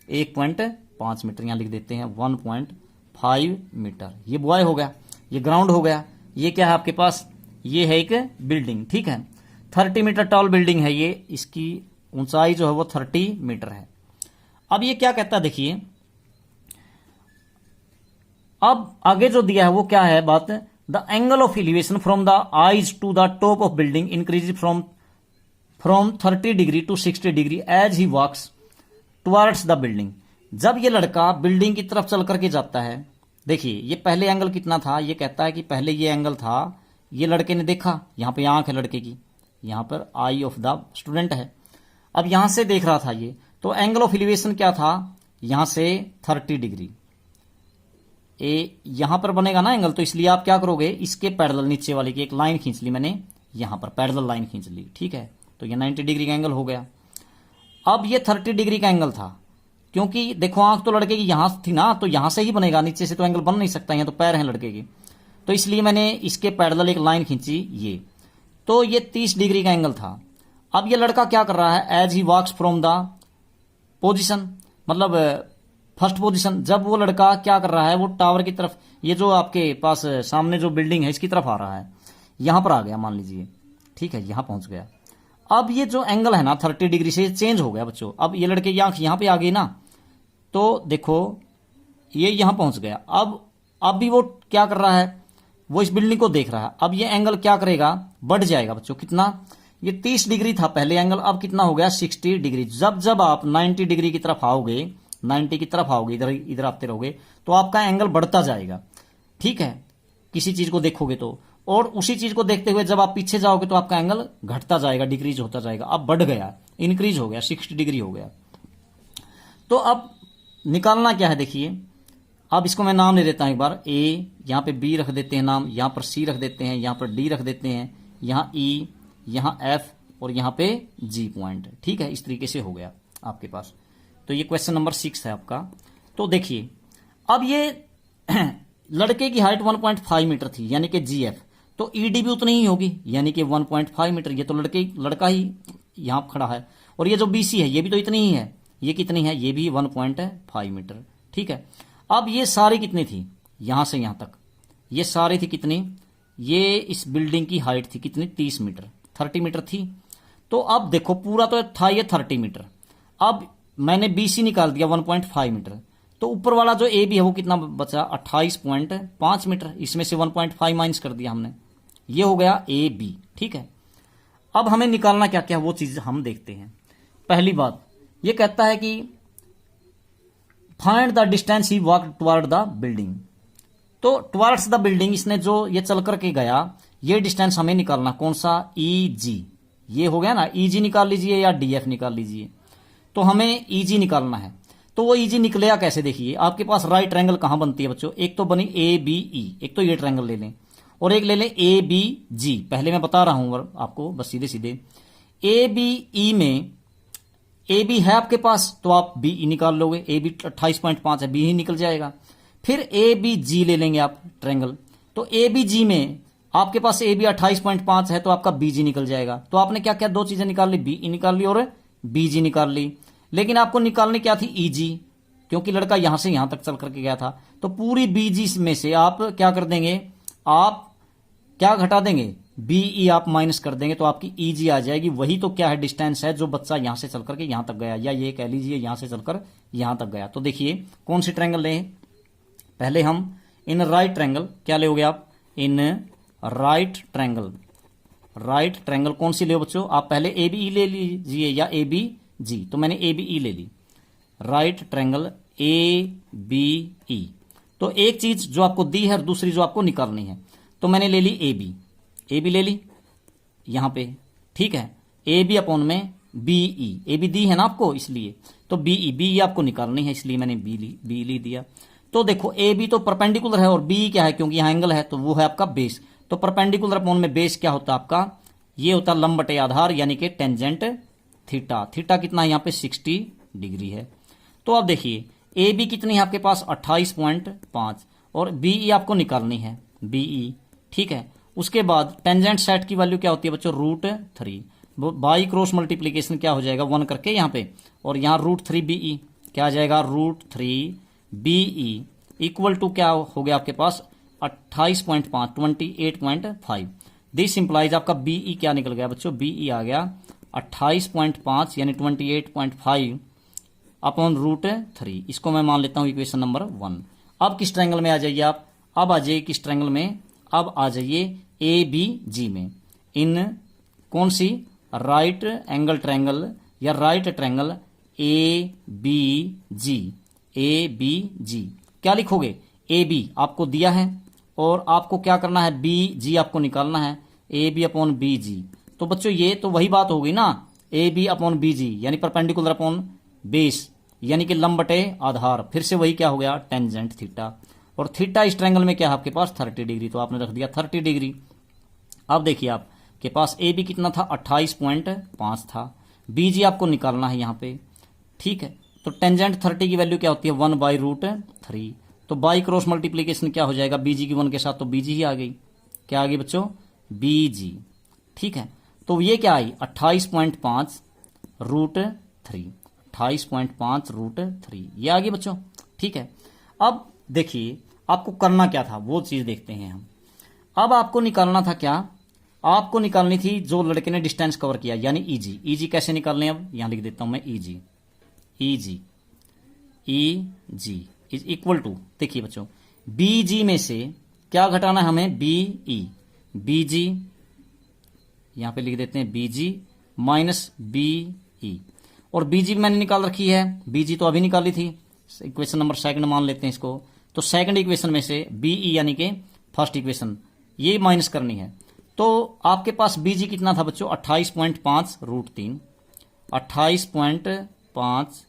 1.5 मीटर, यहां लिख देते हैं 1.5 मीटर। ये बॉय हो गया, ये ग्राउंड हो गया, ये क्या है आपके पास, ये है एक बिल्डिंग, ठीक है, 30 मीटर टॉल बिल्डिंग है ये, इसकी ऊंचाई जो है वो 30 मीटर है। अब ये क्या कहता है देखिए, अब आगे जो दिया है वो क्या है बात, the angle of elevation from the eyes to the top of building increase from 30 degree to 60 degree as he walks towards the building. जब ये लड़का बिल्डिंग की तरफ चल करके जाता है, देखिए ये पहले एंगल कितना था, ये कहता है कि पहले ये एंगल था, ये लड़के ने देखा, यहां पे आंख है लड़के की, यहां पर आई ऑफ द स्टूडेंट है, अब यहां से देख रहा था ये, तो एंगल ऑफ एलिवेशन क्या था, यहां से 30 डिग्री, यहां पर बनेगा ना एंगल, तो इसलिए आप क्या करोगे, इसके पैरेलल नीचे वाले की एक लाइन खींच ली मैंने, यहां पर पैरेलल लाइन खींच ली, ठीक है, तो ये 90 डिग्री का एंगल हो गया। अब ये 30 डिग्री का एंगल था, क्योंकि देखो आंख तो लड़के की यहां थी ना, तो यहां से ही बनेगा, नीचे से तो एंगल बन नहीं सकता, यहां तो पैर हैं लड़के के, तो इसलिए मैंने इसके पैरेलल एक लाइन खींची ये, तो ये 30 डिग्री का एंगल था। अब ये लड़का क्या कर रहा है, as he walks from the position, मतलब फर्स्ट पोजीशन, जब वो लड़का क्या कर रहा है, वो टावर की तरफ, ये जो आपके पास सामने जो बिल्डिंग है इसकी तरफ आ रहा है, यहां पर आ गया मान लीजिए, ठीक है, यहां पहुंच गया। अब ये जो एंगल है ना 30 डिग्री से चेंज हो गया बच्चों, अब ये लड़के की आंख यहां पे आ गई ना, तो देखो ये यहां पहुंच गया। अब भी वो क्या कर रहा है, वो इस बिल्डिंग को देख रहा है, अब ये एंगल क्या करेगा, बढ़ जाएगा बच्चों, कितना, ये 30 डिग्री था पहले एंगल, अब कितना हो गया 60 डिग्री। जब आप 90 डिग्री की तरफ आओगे, 90 की तरफ आओगे, इधर आते रहोगे, तो आपका एंगल बढ़ता जाएगा, ठीक है, किसी चीज को देखोगे तो, और उसी चीज को देखते हुए जब आप पीछे जाओगे तो आपका एंगल घटता जाएगा, डिक्रीज होता जाएगा। अब बढ़ गया, इंक्रीज हो गया, 60 डिग्री हो गया। तो अब निकालना क्या है, देखिए अब इसको मैं नाम ले देता हूं एक बार। ए, यहां पे बी रख देते हैं नाम, यहां पर सी रख देते हैं, यहां पर डी रख देते हैं, यहां ई, यहां एफ और यहां पे जी पॉइंट। ठीक है, इस तरीके से हो गया आपके पास। तो ये क्वेश्चन नंबर 6 है आपका। तो देखिए अब ये लड़के की हाइट 1.5 मीटर थी यानी कि जीएफ, तो ईडी भी उतनी ही होगी यानी कि 1.5 मीटर। ये तो लड़का ही यहां खड़ा है, और ये जो बीसी है ये भी तो इतनी ही है। ये कितनी है, ये भी 1.5 मीटर। ठीक है, अब ये सारी कितनी थी, यहां से यहां तक ये सारी थी कितनी, ये इस बिल्डिंग की हाइट थी कितनी, 30 मीटर, 30 मीटर थी। तो अब देखो पूरा तो था ये 30 मीटर। अब मैंने बीसी निकाल दिया 1.5 मीटर, तो ऊपर वाला जो ए बी है वो कितना बचा, 28.5 मीटर। इसमें से 1.5 माइनस कर दिया हमने, ये हो गया ए बी। ठीक है, अब हमें निकालना क्या क्या वो चीज हम देखते हैं। पहली बात ये कहता है कि find the distance he walk toward the building. तो टुवर्ड्स द बिल्डिंग इसने जो ये चल करके गया, ये डिस्टेंस हमें निकालना, कौन सा, ई जी। ये हो गया ना, ई जी निकाल लीजिए या डी एफ निकाल लीजिए। तो हमें ई जी निकालना है। तो वो ई जी निकलेगा कैसे, देखिए आपके पास राइट ट्रायंगल कहां बनती है बच्चों, एक तो बनी ए बी ई, एक तो ये ट्रायंगल ले लें, और एक ले लें ए बी जी। पहले मैं बता रहा हूं आपको बस सीधे सीधे। ए बी ई में ए बी है आपके पास तो आप बी ई निकाल लोगे, ए बी 28.5 है, बी ही निकल जाएगा। फिर ए बी जी ले लेंगे आप ट्रायंगल, तो ए बी जी में आपके पास ए बी 28.5 है तो आपका बी जी निकल जाएगा। तो आपने क्या क्या दो चीजें निकाल ली, बी ई निकाल ली और बी जी निकाल ली। लेकिन आपको निकालनी क्या थी, ई जी, क्योंकि लड़का यहां से यहां तक चल करके गया था। तो पूरी बी जी में से आप क्या कर देंगे, आप क्या घटा देंगे, बी ई आप माइनस कर देंगे तो आपकी ई जी आ जाएगी। वही तो क्या है, डिस्टेंस है जो बच्चा यहां से चल करके यहां तक गया, या ये कह लीजिए यहां से चलकर यहां तक गया। तो देखिए कौन सी ट्रायंगल लें, पहले हम इन राइट ट्रायंगल, क्या लेोगे आप, in right triangle. Right triangle कौन सी ले बच्चों, आप पहले ए बी ई ले लीजिए या ए बी जी। तो मैंने ए बी ई ले ली, right triangle A B E. तो एक चीज जो आपको दी है और दूसरी जो आपको निकालनी है, तो मैंने ले ली ए बी, ए बी ले ली यहां पे। ठीक है, ए बी अपॉन में बी ई, ए बी दी है ना आपको इसलिए, तो बी ई आपको निकालनी है इसलिए मैंने बी ली दिया। तो देखो ए बी तो परपेंडिकुलर है और बी क्या है, क्योंकि यहां एंगल है तो वो है आपका बेस। तो परपेंडिकुलर अपॉन में बेस क्या होता है आपका, ये होता है लंब बटे आधार यानी कि टेंजेंट थीटा। थीटा कितना है यहाँ पे 60 डिग्री है। तो अब देखिए ए बी कितनी है आपके पास 28.5 और बी ई आपको निकालनी है बी ई। ठीक है, उसके बाद टेंजेंट सेट की वैल्यू क्या होती है बच्चों, √3। बाई क्रॉस मल्टीप्लीकेशन क्या हो जाएगा 1 करके यहाँ पे, और यहाँ √3 बी ई क्या आ जाएगा, √3 बी ई इक्वल टू क्या हो गया आपके पास 28.5 28.5। दिस इंप्लाइज आपका बी ई क्या निकल गया बच्चों, बी ई आ गया 28.5 यानी 28.5 अपॉन √3। इसको मैं मान लेता हूं इक्वेशन नंबर 1। अब किस ट्रायंगल में आ जाइए आप, अब आ जाइए किस ट्रायंगल में, अब आ जाइए ए बी जी में। इन कौन सी, राइट एंगल ट्रायंगल या right triangle A B G. A B G क्या लिखोगे, ए बी आपको दिया है और आपको क्या करना है, बी जी आपको निकालना है, ए बी अपॉन बी जी। तो बच्चों ये तो वही बात हो गई ना, ए बी अपॉन बी जी यानी परपेंडिकुलर अपॉन बेस यानी कि लंब बटे आधार। फिर से वही क्या हो गया, टेंजेंट थीटा। और थीटा इस ट्रायंगल में क्या है आपके पास 30 डिग्री, तो आपने रख दिया 30 डिग्री। अब देखिए आपके पास ए बी कितना था 28.5 था, बी जी आपको निकालना है यहाँ पे। ठीक है, तो टेंजेंट 30 की वैल्यू क्या होती है 1/√3। तो बाई क्रॉस मल्टीप्लीकेशन क्या हो जाएगा बी जी की 1 के साथ, तो बी जी ही आ गई, क्या आ गई बच्चों, बी जी। ठीक है, तो ये क्या आई 28.5 √3, 28.5 √3 ये आ गई बच्चों। ठीक है, अब देखिए आपको करना क्या था वो चीज देखते हैं हम। अब आपको निकालना था क्या, आपको निकालनी थी जो लड़के ने डिस्टेंस कवर किया यानी ईजी। ईजी कैसे निकालने, अब यहां लिख देता हूं मैं E G, E G E G is equal to, देखिए बच्चों बी जी में से क्या घटाना है हमें, बी ई, बी जी यहां पे लिख देते हैं बी जी माइनस बी ई। और बी जी मैंने निकाल रखी है, बी जी तो अभी निकाली थी, इक्वेशन नंबर 2 मान लेते हैं इसको। तो सेकंड इक्वेशन में से बी ई यानी कि फर्स्ट इक्वेशन ये माइनस करनी है। तो आपके पास बीजी कितना था बच्चों, 28.5 रूट 3, 28.5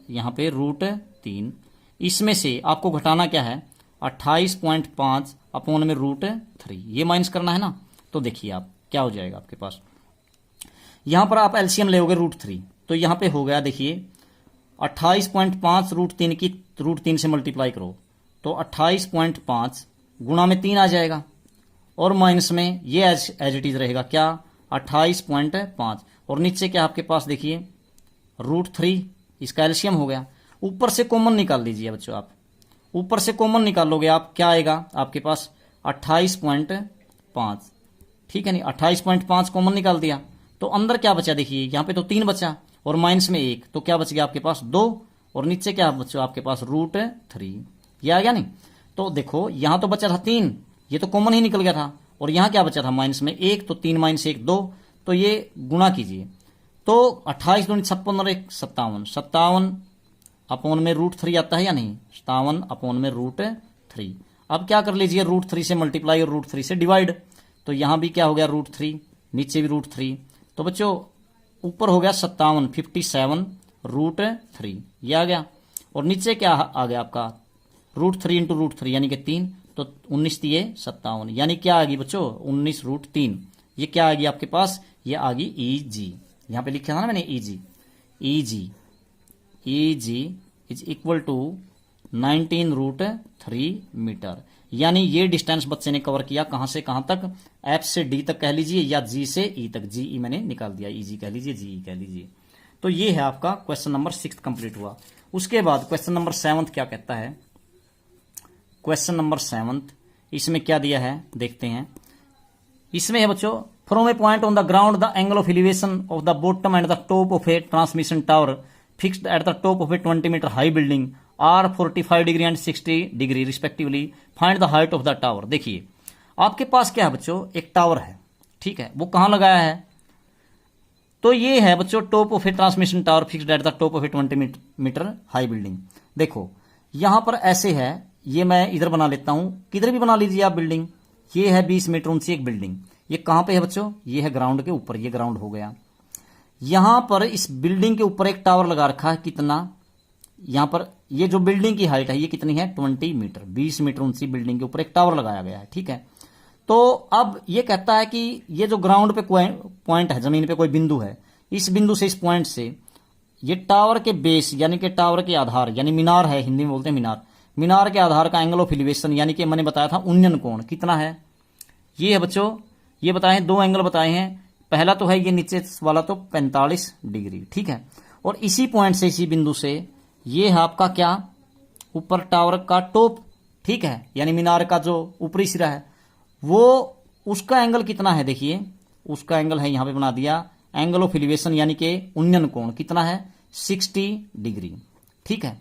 यहाँ पे रूट 3, इसमें से आपको घटाना क्या है, 28.5 अपॉन में रूट 3, ये माइनस करना है ना। तो देखिए आप क्या हो जाएगा आपके पास, यहां पर आप एलसीएम लेोगे रूट 3, तो यहां पे हो गया देखिए 28.5 रूट 3 की रूट 3 से मल्टीप्लाई करो तो 28.5 गुणा में 3 आ जाएगा, और माइनस में ये एज इट इज रहेगा क्या, 28.5, और नीचे क्या आपके पास देखिए रूट 3, इसका एलसीएम हो गया। ऊपर से कॉमन निकाल लीजिए बच्चों, आप ऊपर से कॉमन निकालोगे आप, क्या आएगा आपके पास 28.5, ठीक है नहीं, 28.5 कॉमन निकाल दिया तो अंदर क्या बचा देखिए, यहां पे तो 3 बचा और माइनस में 1, तो क्या बच गया आपके पास 2, और नीचे क्या बच्चों आपके पास रूट 3, ये आ गया नहीं। तो देखो यहां तो बचा था 3, ये तो कॉमन ही निकल गया था, और यहां क्या बचा था माइनस में 1, तो 3 माइनस 1 2, तो ये गुणा कीजिए तो 28 दूनी 56 और 1 57, 57 अपॉन में रूट 3 आता है या नहीं, 57 अपॉन में रूट 3। अब क्या कर लीजिए, रूट 3 से मल्टीप्लाई और रूट 3 से डिवाइड, तो यहां भी क्या हो गया रूट 3, नीचे भी रूट 3, तो बच्चों ऊपर हो गया 57 रूट 3, ये आ गया, और नीचे क्या आ गया आपका रूट 3 इंटू रूट 3 यानी कि 3, तो 19 दिए 57, यानी क्या आ गई बच्चों 19 रूट 3, ये क्या आ गई आपके पास, ये आ गई ई जी, यहां पे लिखा था ना मैंने E G, E G is equal to 19 root 3 metre, यानी ये डिस्टेंस बच्चे ने कवर किया कहां से कहां तक, एफ से डी तक कह लीजिए या जी से ई तक, जी ई मैंने निकाल दिया, ई जी कह लीजिए, जी ई कह लीजिए। तो ये है आपका क्वेश्चन नंबर 6 कंप्लीट हुआ। उसके बाद क्वेश्चन नंबर 7 क्या कहता है, क्वेश्चन नंबर 7 इसमें क्या दिया है देखते हैं। इसमें है बच्चों, from a point on the ground the angle of elevation of the bottom and the top of a transmission tower fixed at the top of a 20 metre high building are 45 degree and 60 degree respectively, find the height of the tower. देखिए आपके पास क्या है बच्चों, एक tower है, ठीक है, वो कहां लगाया है, तो ये है बच्चों top of a transmission tower fixed at the top of a 20 metre high building. देखो यहां पर ऐसे है, ये मैं इधर बना लेता हूं, किधर भी बना लीजिए आप बिल्डिंग, ये है 20 मीटर ऊंची एक बिल्डिंग, ये कहां पे है बच्चों, ये है ग्राउंड के ऊपर, ये ग्राउंड हो गया। यहां पर इस बिल्डिंग के ऊपर एक टावर लगा रखा है, कितना, यहां पर ये जो बिल्डिंग की हाइट है ये कितनी है 20 मीटर, 20 मीटर ऊंची बिल्डिंग के ऊपर एक टावर लगाया गया है, ठीक है। तो अब ये कहता है कि ये जो ग्राउंड पे पॉइंट है, जमीन पे कोई बिंदु है, इस बिंदु से इस पॉइंट से ये टावर के बेस यानी कि टावर के आधार, यानी मीनार है, हिंदी में बोलते हैं मीनार, मीनार के आधार का एंगल ऑफ एलिवेशन यानी कि मैंने बताया था उन्नयन कोण कितना है, ये है बच्चों, ये बताए हैं 2 एंगल बताए हैं, पहला तो है ये नीचे वाला तो 45 डिग्री, ठीक है, और इसी पॉइंट से इसी बिंदु से ये है आपका क्या, ऊपर टावर का टॉप, ठीक है, यानी मीनार का जो ऊपरी सिरा है वो, उसका एंगल कितना है, देखिए उसका एंगल है यहां पे बना दिया, एंगल ऑफ एलिवेशन यानी कि उन्नयन कोण कितना है 60 डिग्री, ठीक है।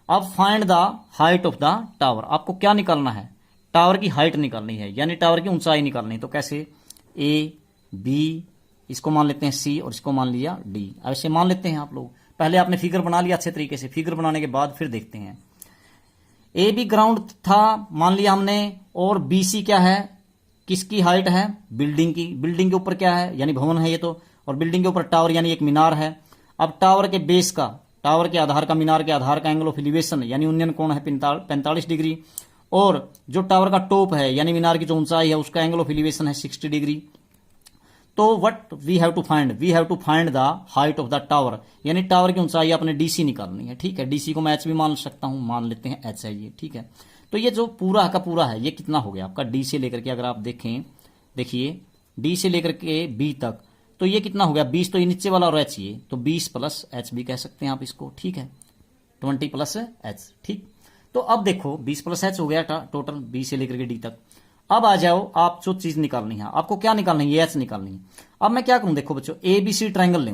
अब find the height of the tower, आपको क्या निकालना है, टावर की हाइट निकालनी है, यानी टावर की ऊंचाई निकालनी है। तो कैसे, ए बी, इसको मान लेते हैं सी और इसको मान लिया डी, ऐसे मान लेते हैं आप लोग, पहले आपने फिगर बना लिया अच्छे तरीके से, फिगर बनाने के बाद फिर देखते हैं। ए बी ग्राउंड था मान लिया हमने, और बी सी क्या है, किसकी हाइट है, बिल्डिंग की, बिल्डिंग के ऊपर क्या है यानी भवन है ये तो, और बिल्डिंग के ऊपर टावर यानी एक मीनार है। अब टावर के बेस का, टावर के आधार का, मीनार के आधार का एंगल ऑफ एलिवेशन यानी उन्नयन कोण है 45 डिग्री, और जो टावर का टॉप है यानी मीनार की जो ऊंचाई है उसका एंगल ऑफ एलिवेशन है 60 डिग्री। तो what we have to find the height of the tower, यानी टावर की ऊंचाई आपने डीसी निकालनी है, ठीक है, डीसी को मैं एच भी मान सकता हूं, मान लेते हैं एच है ये, ठीक है। तो ये जो पूरा का पूरा है ये कितना हो गया आपका, डी से लेकर के, अगर आप देखें, देखिए डी से लेकर के बी तक, तो ये कितना हो गया 20, तो ये नीचे वाला और एच ये, तो 20 प्लस एच भी कह सकते हैं आप इसको, ठीक है, 20 प्लस एच, ठीक। तो अब देखो 20 प्लस एच हो गया टोटल बी से लेकर के डी तक। अब आ जाओ आप जो चीज निकालनी है, आपको क्या निकालनी है, ये एच निकालनी है। अब मैं क्या करूं, देखो बच्चों ए बी सी ट्रायंगल ले,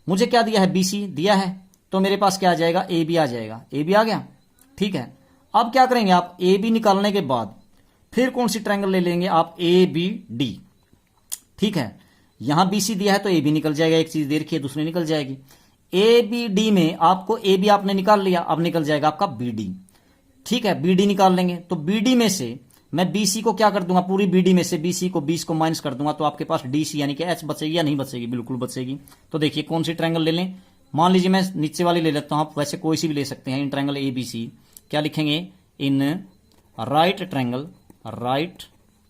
मुझे क्या दिया है, बी सी दिया है, तो मेरे पास क्या आ जाएगा, ए बी आ जाएगा, ए बी आ गया, ठीक है। अब क्या करेंगे आप, ए बी निकालने के बाद फिर कौन सी ट्रायंगल ले लेंगे आप, ए बी डी, ठीक है। यहां बी सी दिया है तो ए बी निकल जाएगा, एक चीज दे रखी है दूसरी निकल जाएगी। ए बी डी में आपको ए बी आपने निकाल लिया, अब निकल जाएगा आपका बी डी, ठीक है, बी डी निकाल लेंगे, तो बी डी में से मैं बीसी को क्या कर दूंगा, पूरी बीडी में से बीसी को 20 को माइनस कर दूंगा, तो आपके पास डीसी यानी कि एच बचेगी या नहीं बचेगी, बिल्कुल बचेगी। तो देखिए कौन सी ट्रायंगल ले लें, मान लीजिए मैं नीचे वाली ले लेता हूं, आप वैसे कोई सी भी ले सकते हैं। इन ट्रायंगल ए बी सी क्या लिखेंगे, in right triangle, right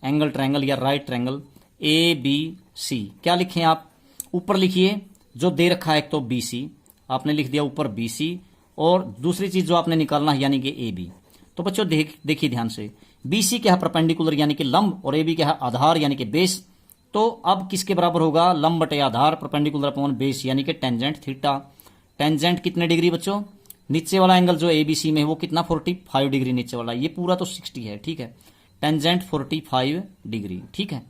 angle triangle या right triangle A B C, क्या लिखें आप, ऊपर लिखिए जो दे रखा है, एक तो बी सी आपने लिख दिया ऊपर बी सी, और दूसरी चीज जो आपने निकालना है यानी कि ए बी। तो बच्चों देखिए ध्यान से, बीसी क्या है परपेंडिकुलर यानी कि लंब, और ए बी क्या है आधार यानी कि बेस। तो अब किसके बराबर होगा, लंब बटे आधार परपेंडिकुलर अपॉन बेस यानी कि टेंजेंट थीटा। टेंजेंट कितने डिग्री बच्चों, नीचे वाला एंगल जो एबीसी में है वो कितना 45 डिग्री नीचे वाला, ये पूरा तो 60 है, ठीक है, टेंजेंट 45 डिग्री, ठीक है।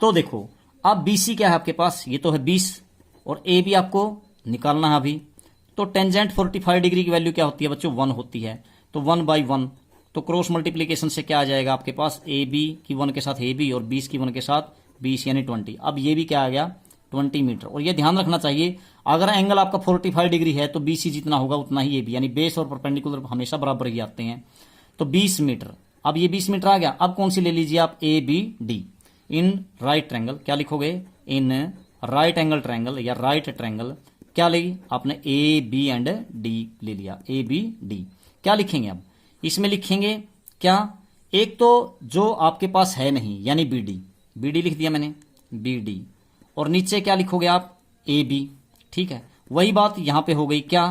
तो देखो अब बीसी क्या है आपके पास, ये तो है 20, और ए बी आपको निकालना है अभी। तो टेंजेंट 45 डिग्री की वैल्यू क्या होती है बच्चों, 1 होती है। तो 1/1, तो क्रॉस मल्टीप्लीकेशन से क्या आ जाएगा आपके पास, ए बी की 1 के साथ ए बी और 20 की 1 के साथ 20 यानी 20। अब ये भी क्या आ गया 20 मीटर। और ये ध्यान रखना चाहिए अगर एंगल आपका 45 डिग्री है तो बीसी जितना होगा उतना ही ए बी, यानी बेस और परपेंडिकुलर हमेशा बराबर ही आते हैं। तो 20 मीटर, अब ये 20 मीटर आ गया। अब कौन सी ले लीजिए आप, A B D, in right triangle, क्या लिखोगे, इन राइट एंगल ट्रायंगल या राइट ट्रायंगल, क्या ली आपने ए बी एंड डी ले लिया, ए बी डी। क्या लिखेंगे अब, इसमें लिखेंगे क्या, एक तो जो आपके पास है नहीं यानी बी डी, बी डी लिख दिया मैंने बी डी, और नीचे क्या लिखोगे आप ए बी, ठीक है। वही बात यहां पे हो गई क्या,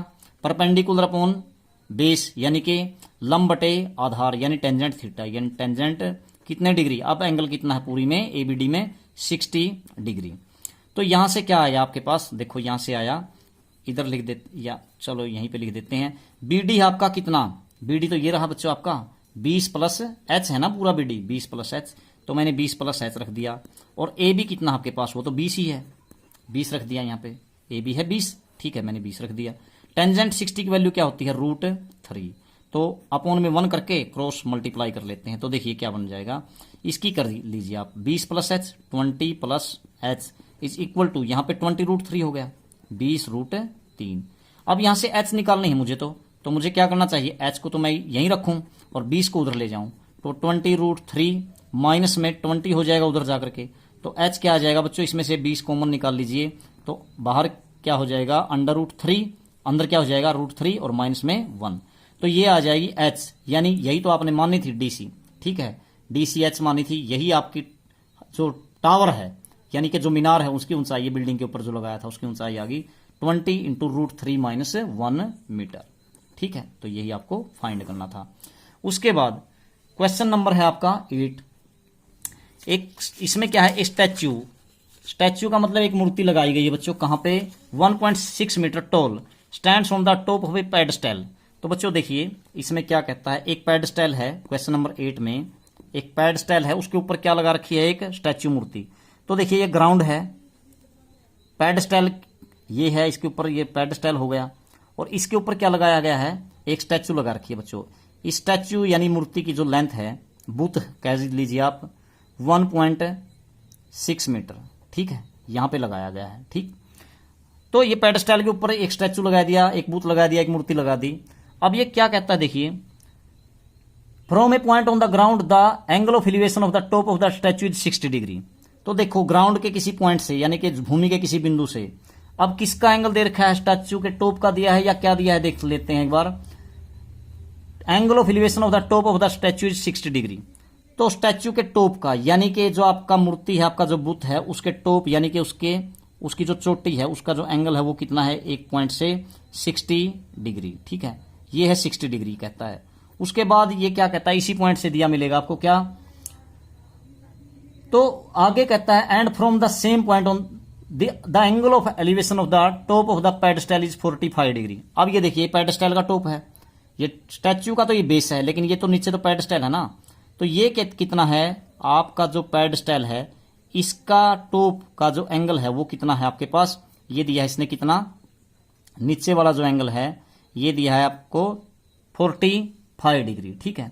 परपेंडिकुलर अपॉन बेस यानी कि लंब बटे आधार यानी टेंजेंट थीटा, यानी टेंजेंट कितने डिग्री, अब एंगल कितना है पूरी में ए बी डी में 60 डिग्री। तो यहां से क्या आया आपके पास, देखो यहां से आया, इधर लिख दे, या चलो यहीं पे लिख देते हैं, बी डी आपका कितना, बी डी तो ये रहा बच्चों आपका 20 प्लस एच है ना, पूरा बी डी 20 प्लस एच, तो मैंने 20 प्लस एच रख दिया। और ए बी कितना आपके पास, वो तो 20 ही है, 20 रख दिया यहाँ पे, ए बी है 20, ठीक है, मैंने 20 रख दिया। टेंजेंट 60 की वैल्यू क्या होती है, √3, तो अपॉन में 1 करके क्रॉस मल्टीप्लाई कर लेते हैं। तो देखिए क्या बन जाएगा, इसकी कर लीजिए आप 20 plus H 20 plus H is equal to, यहाँ पे 20 √3 हो गया 20√3। अब यहां से एच निकालनी है मुझे, तो मुझे क्या करना चाहिए, एच को तो मैं यहीं रखूं और 20 को उधर ले जाऊं, तो 20 √3 माइनस में 20 हो जाएगा उधर जाकर के। तो एच क्या आ जाएगा बच्चों, इसमें से 20 कॉमन निकाल लीजिए, तो बाहर क्या हो जाएगा √3, अंदर क्या हो जाएगा √3 और माइनस में 1, तो ये आ जाएगी एच, यानी यही तो आपने मानी थी डीसी, ठीक है, डीसी एच मानी थी, यही आपकी जो टावर है यानी कि जो मीनार है उसकी ऊंचाई, बिल्डिंग के ऊपर जो लगाया था उसकी ऊंचाई आ गई 20 इंटू √3 माइनस 1 मीटर, ठीक है। तो यही आपको फाइंड करना था। उसके बाद क्वेश्चन नंबर है आपका 8, एक इसमें क्या है, स्टैच्यू, स्टैच्यू का मतलब एक मूर्ति लगाई गई है बच्चों, कहां पे 1.6 metre tall, stands on the top of a pedestal. तो बच्चों देखिए इसमें क्या कहता है, एक पेडस्टल है, क्वेश्चन नंबर 8 में एक पेडस्टल है, उसके ऊपर क्या लगा रखी है, एक स्टैच्यू मूर्ति। तो देखिए ये ग्राउंड है, पेडस्टल ये है, इसके ऊपर ये पेडस्टल हो गया, और इसके ऊपर क्या लगाया गया है, एक स्टैच्यू लगा रखी है बच्चों। इस स्टैच्यू यानी मूर्ति की जो लेंथ है, बुत कह लीजिए आप 1.6 मीटर, ठीक है, यहां पे लगाया गया है, ठीक। तो ये पेडस्टल के ऊपर एक स्टैच्यू लगा दिया, एक बुत लगा दिया, एक मूर्ति लगा दी। अब ये क्या कहता है देखिए, from a point on the ground the angle of elevation of the top of the statue is 60 degree. तो देखो ग्राउंड के किसी पॉइंट से यानी कि भूमि के किसी बिंदु से, अब किसका एंगल दे रखा है, स्टैच्यू के टॉप का दिया है या क्या दिया है, देख लेते हैं एक बार। Angle of elevation of the top of the statue is 60 degree. तो स्टैच्यू के टॉप का यानी कि जो आपका मूर्ति है, आपका जो बुत है, उसके टॉप यानी कि उसकी जो चोटी है, उसका जो एंगल है वो कितना है, एक पॉइंट से 60 डिग्री, ठीक है, ये है 60 डिग्री कहता है। उसके बाद ये क्या कहता है, इसी पॉइंट से दिया मिलेगा आपको क्या, तो आगे कहता है and from the same point on the angle of elevation of the top of the pedestal is 45 degree. अब ये देखिए पेडस्टल का टॉप है, ये स्टैच्यू का तो ये बेस है, लेकिन ये तो नीचे तो पेडस्टल है ना, तो ये कितना है आपका जो पेडस्टल है, इसका टॉप का जो एंगल है वो कितना है आपके पास, ये दिया है इसने कितना, नीचे वाला जो एंगल है ये दिया है आपको 45 डिग्री, ठीक है,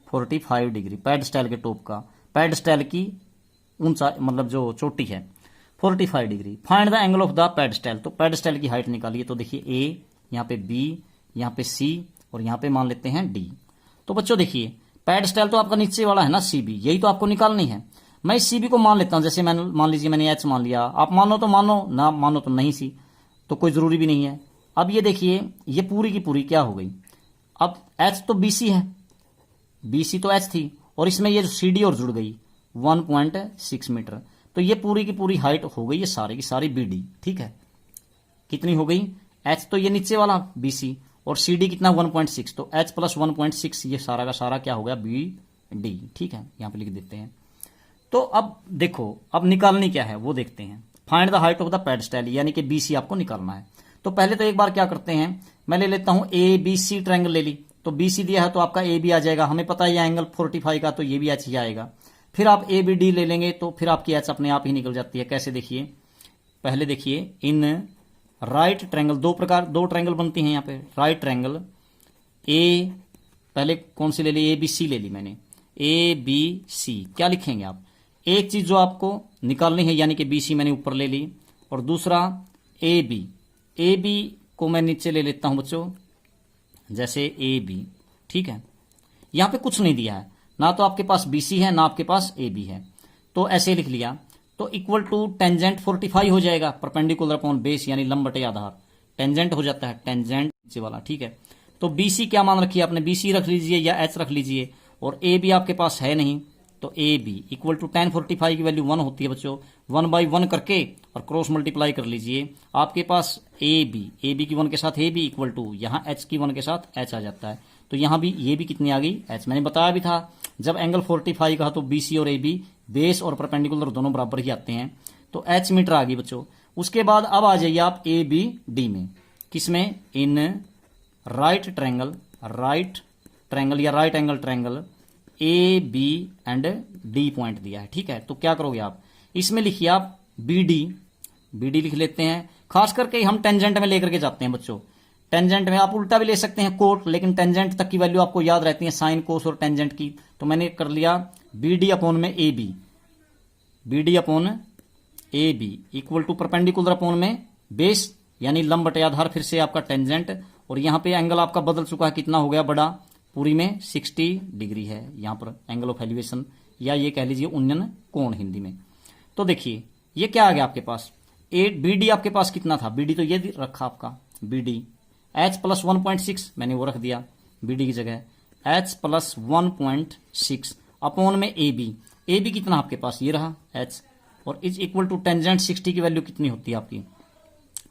45 डिग्री पेडस्टल के टॉप का, पेडस्टल की ऊंचा मतलब जो चोटी है 45 degree. Find the angle of the pedestal, तो पेडस्टल की हाइट निकालिए। तो देखिए ए, यहाँ पे बी, यहाँ पे सी और यहाँ पे मान लेते हैं डी। तो बच्चों देखिए पेडस्टल तो आपका नीचे वाला है ना सीबी, यही तो आपको निकालनी है। मैं इस सीबी को मान लेता हूं, जैसे मैंने मान लीजिए मैंने एच मान लिया, आप मानो तो मानो, ना मानो तो नहीं सी, तो कोई जरूरी भी नहीं है। अब ये देखिए ये पूरी की पूरी क्या हो गई, अब एच तो बीसी है, बीसी तो एच थी, और इसमें ये सी डी और जुड़ गई 1.6 मीटर, तो ये पूरी की पूरी हाइट हो गई, ये सारी की सारी बी डी। ठीक है, कितनी हो गई, एच तो ये नीचे वाला बीसी और सी डी कितना 1.6, तो एच प्लस 1.6 ये सारा का सारा क्या हो गया बी डी। ठीक है, यहां पे लिख देते हैं। तो अब देखो अब निकालनी क्या है वो देखते हैं। Find the height of the pedestal, यानी कि बीसी आपको निकालना है। तो पहले तो एक बार क्या करते हैं, मैं ले लेता हूं ए बी सी ट्रायंगल ले ली, तो बीसी दिया है तो आपका ए बी आ जाएगा, हमें पता है ये एंगल 45 का, तो ये भी एच ही आएगा। फिर आप ए बी डी ले लेंगे तो फिर आपकी एच अपने आप ही निकल जाती है। कैसे देखिए, पहले देखिए इन राइट ट्रायंगल, दो ट्रायंगल बनती हैं यहाँ पे, राइट ट्रायंगल ए, पहले कौन सी ले ली, ए बी सी ले ली मैंने, ए बी सी क्या लिखेंगे आप, एक चीज जो आपको निकालनी है यानी कि बी सी मैंने ऊपर ले ली, और दूसरा ए बी को मैं नीचे ले लेता हूं बच्चों, जैसे ए बी। ठीक है, यहां पे कुछ नहीं दिया है, ना तो आपके पास बी सी है ना आपके पास ए बी है, तो ऐसे लिख लिया, तो इक्वल टू टेंजेंट 45 हो जाएगा, परपेंडिकुलर अपॉन बेस यानी लंब बटे आधार, टेंजेंट हो जाता है, टेंजेंट नीचे वाला। ठीक है, तो बी सी क्या मान रखिए आपने, बी सी रख लीजिए या एच रख लीजिए, और ए बी आपके पास है नहीं, तो A B equal to tan 45 की वैल्यू 1 होती है बच्चों, 1/1 करके और क्रॉस मल्टीप्लाई कर लीजिए, आपके पास ए बी की 1 के साथ ए बी इक्वल टू यहाँ एच की 1 के साथ एच आ जाता है, तो यहाँ भी ये भी कितनी आ गई एच। मैंने बताया भी था जब एंगल 45 का तो बी सी और ए बी बेस और परपेंडिकुलर दोनों बराबर ही आते हैं, तो एच मीटर आ गई बच्चों। उसके बाद अब आ जाइए आप ए बी डी में, किसमें, इन राइट ट्रायंगल या right angle triangle A B and D point दिया है। ठीक है, तो क्या करोगे आप, इसमें लिखिए आप बी डी लिख लेते हैं, खास करके हम टेंजेंट में लेकर के जाते हैं बच्चों, टेंजेंट में आप उल्टा भी ले सकते हैं कोट, लेकिन टेंजेंट तक की वैल्यू आपको याद रहती है, साइन कोस और टेंजेंट की, तो मैंने कर लिया बी डी अपॉन में A B upon A B equal to perpendicular upon में बेस यानी लंब बटे आधार, फिर से आपका टेंजेंट, और यहां पे एंगल आपका बदल चुका है, कितना हो गया बड़ा, पूरी में 60 डिग्री है यहां पर एंगल ऑफ एलिवेशन, या ये कह लीजिए उन्नयन कोण हिंदी में। तो देखिए ये क्या आ गया आपके पास, बी डी आपके पास कितना था, बी डी तो ये रखा आपका बी डी, एच प्लस 1.6 मैंने वो रख दिया बी डी की जगह, एच प्लस 1.6 अपॉन में ए बी कितना आपके पास ये रहा एच, और इज इक्वल टू टेंजेंट 60 की वैल्यू कितनी होती है आपकी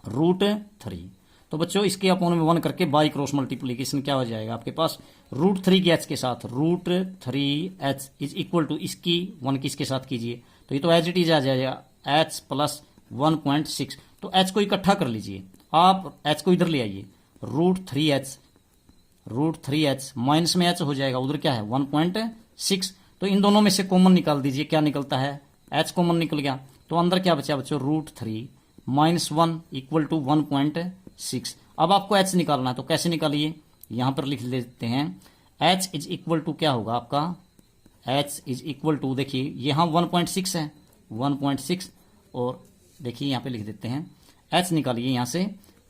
√3। तो बच्चों इसके अपॉन में 1 करके बाई क्रॉस मल्टीप्लीकेशन क्या हो जाएगा आपके पास, √3 की एच के साथ √3h इज इक्वल टू इसकी 1 की इसके साथ कीजिए, तो ये तो एच इट इज आ जाएगा एच प्लस 1.6, तो एच को इकट्ठा कर लीजिए आप, एच को इधर ले आइए, √3h माइनस में एच हो जाएगा, उधर क्या है 1.6, तो इन दोनों में से कॉमन निकाल दीजिए, क्या निकलता है एच कॉमन निकल गया, तो अंदर क्या बचा बच्चों √3 माइनस 1 इक्वल टू 1.6। अब आपको एच निकालना है, तो कैसे निकालिए, यहां पर लिख लेते हैं एच इज इक्वल टू क्या होगा आपका, एच इज इक्वल टू देखिए यहां 1.6 है 1.6, और देखिए यहां पे लिख देते हैं एच निकालिए,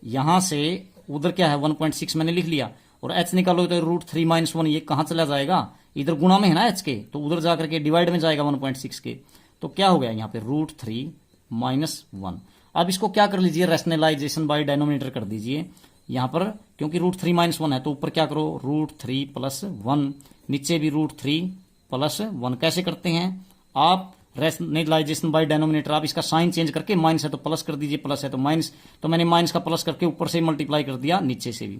यहां से उधर क्या है 1.6 मैंने लिख लिया, और एच निकालोगे तो √3 माइनस 1 ये कहां चला जाएगा, इधर गुणा में है ना एच के, तो उधर जाकर के डिवाइड में जाएगा 1.6 के, तो क्या हो गया यहाँ पे √3 माइनस 1। अब इसको क्या कर लीजिए, रैशनलाइजेशन बाय डिनोमिनेटर कर दीजिए यहां पर, क्योंकि √3 माइनस 1 है, तो ऊपर क्या करो √3 प्लस 1, नीचे भी √3 प्लस 1। कैसे करते हैं आप, रैशनलाइजेशन बाय डिनोमिनेटर, आप इसका साइन चेंज करके, माइनस है तो प्लस कर दीजिए, प्लस है तो माइनस, तो मैंने माइनस का प्लस करके ऊपर से मल्टीप्लाई कर दिया नीचे से भी।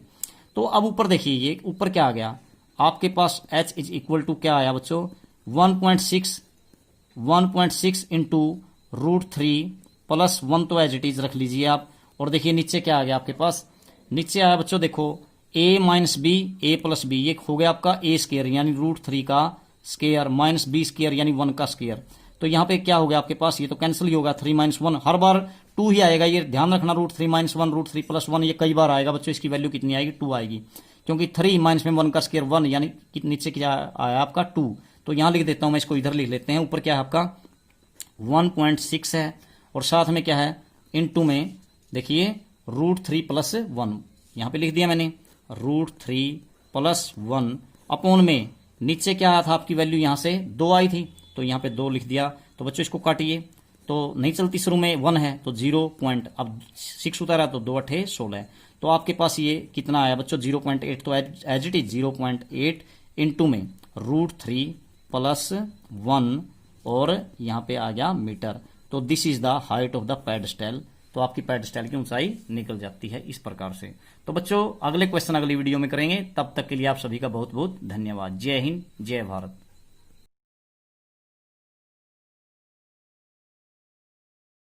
तो अब ऊपर देखिए ये ऊपर क्या आ गया आपके पास, एच इज इक्वल टू क्या आया बच्चों 1.6 इंटू √3 प्लस 1, तो एज इट इज रख लीजिए आप, और देखिए नीचे क्या आ गया आपके पास, नीचे आया बच्चों देखो a minus B A plus B, ये हो गया आपका a स्क्वायर यानी √3 का स्क्वायर माइनस b स्क्वायर यानी 1 का स्क्वायर, तो यहाँ पे क्या हो गया आपके पास, ये तो कैंसिल ही होगा, 3 माइनस 1 हर बार 2 ही आएगा, ये ध्यान रखना, √3 माइनस 1 √3 प्लस 1 ये कई बार आएगा बच्चों, इसकी वैल्यू कितनी आएगी 2 आएगी, क्योंकि 3 माइनस में 1 का स्क्वायर 1 यानी नीचे क्या आया आपका 2, तो यहां लिख देता हूं मैं, इसको इधर लिख लेते हैं, ऊपर क्या है आपका 1.6 है, और साथ में क्या है इनटू में देखिए √3 प्लस 1 यहां पे लिख दिया मैंने, √3 प्लस 1 अपॉन में नीचे क्या आया था आपकी वैल्यू, यहां से 2 आई थी तो यहां पे 2 लिख दिया। तो बच्चों इसको काटिए, तो नहीं चलती शुरू में 1 है तो 0 पॉइंट, अब 6 उतारा तो 2 8 16। तो आपके पास ये कितना आया बच्चों 0.8, तो एज इट इज 0.8 इंटू में √3 प्लस 1 और यहां पे आ गया मीटर। तो this is the height of the pedestal. तो आपकी पेडस्टल की ऊंचाई निकल जाती है इस प्रकार से। तो बच्चों अगले क्वेश्चन अगली वीडियो में करेंगे, तब तक के लिए आप सभी का बहुत बहुत धन्यवाद। जय हिंद, जय भारत।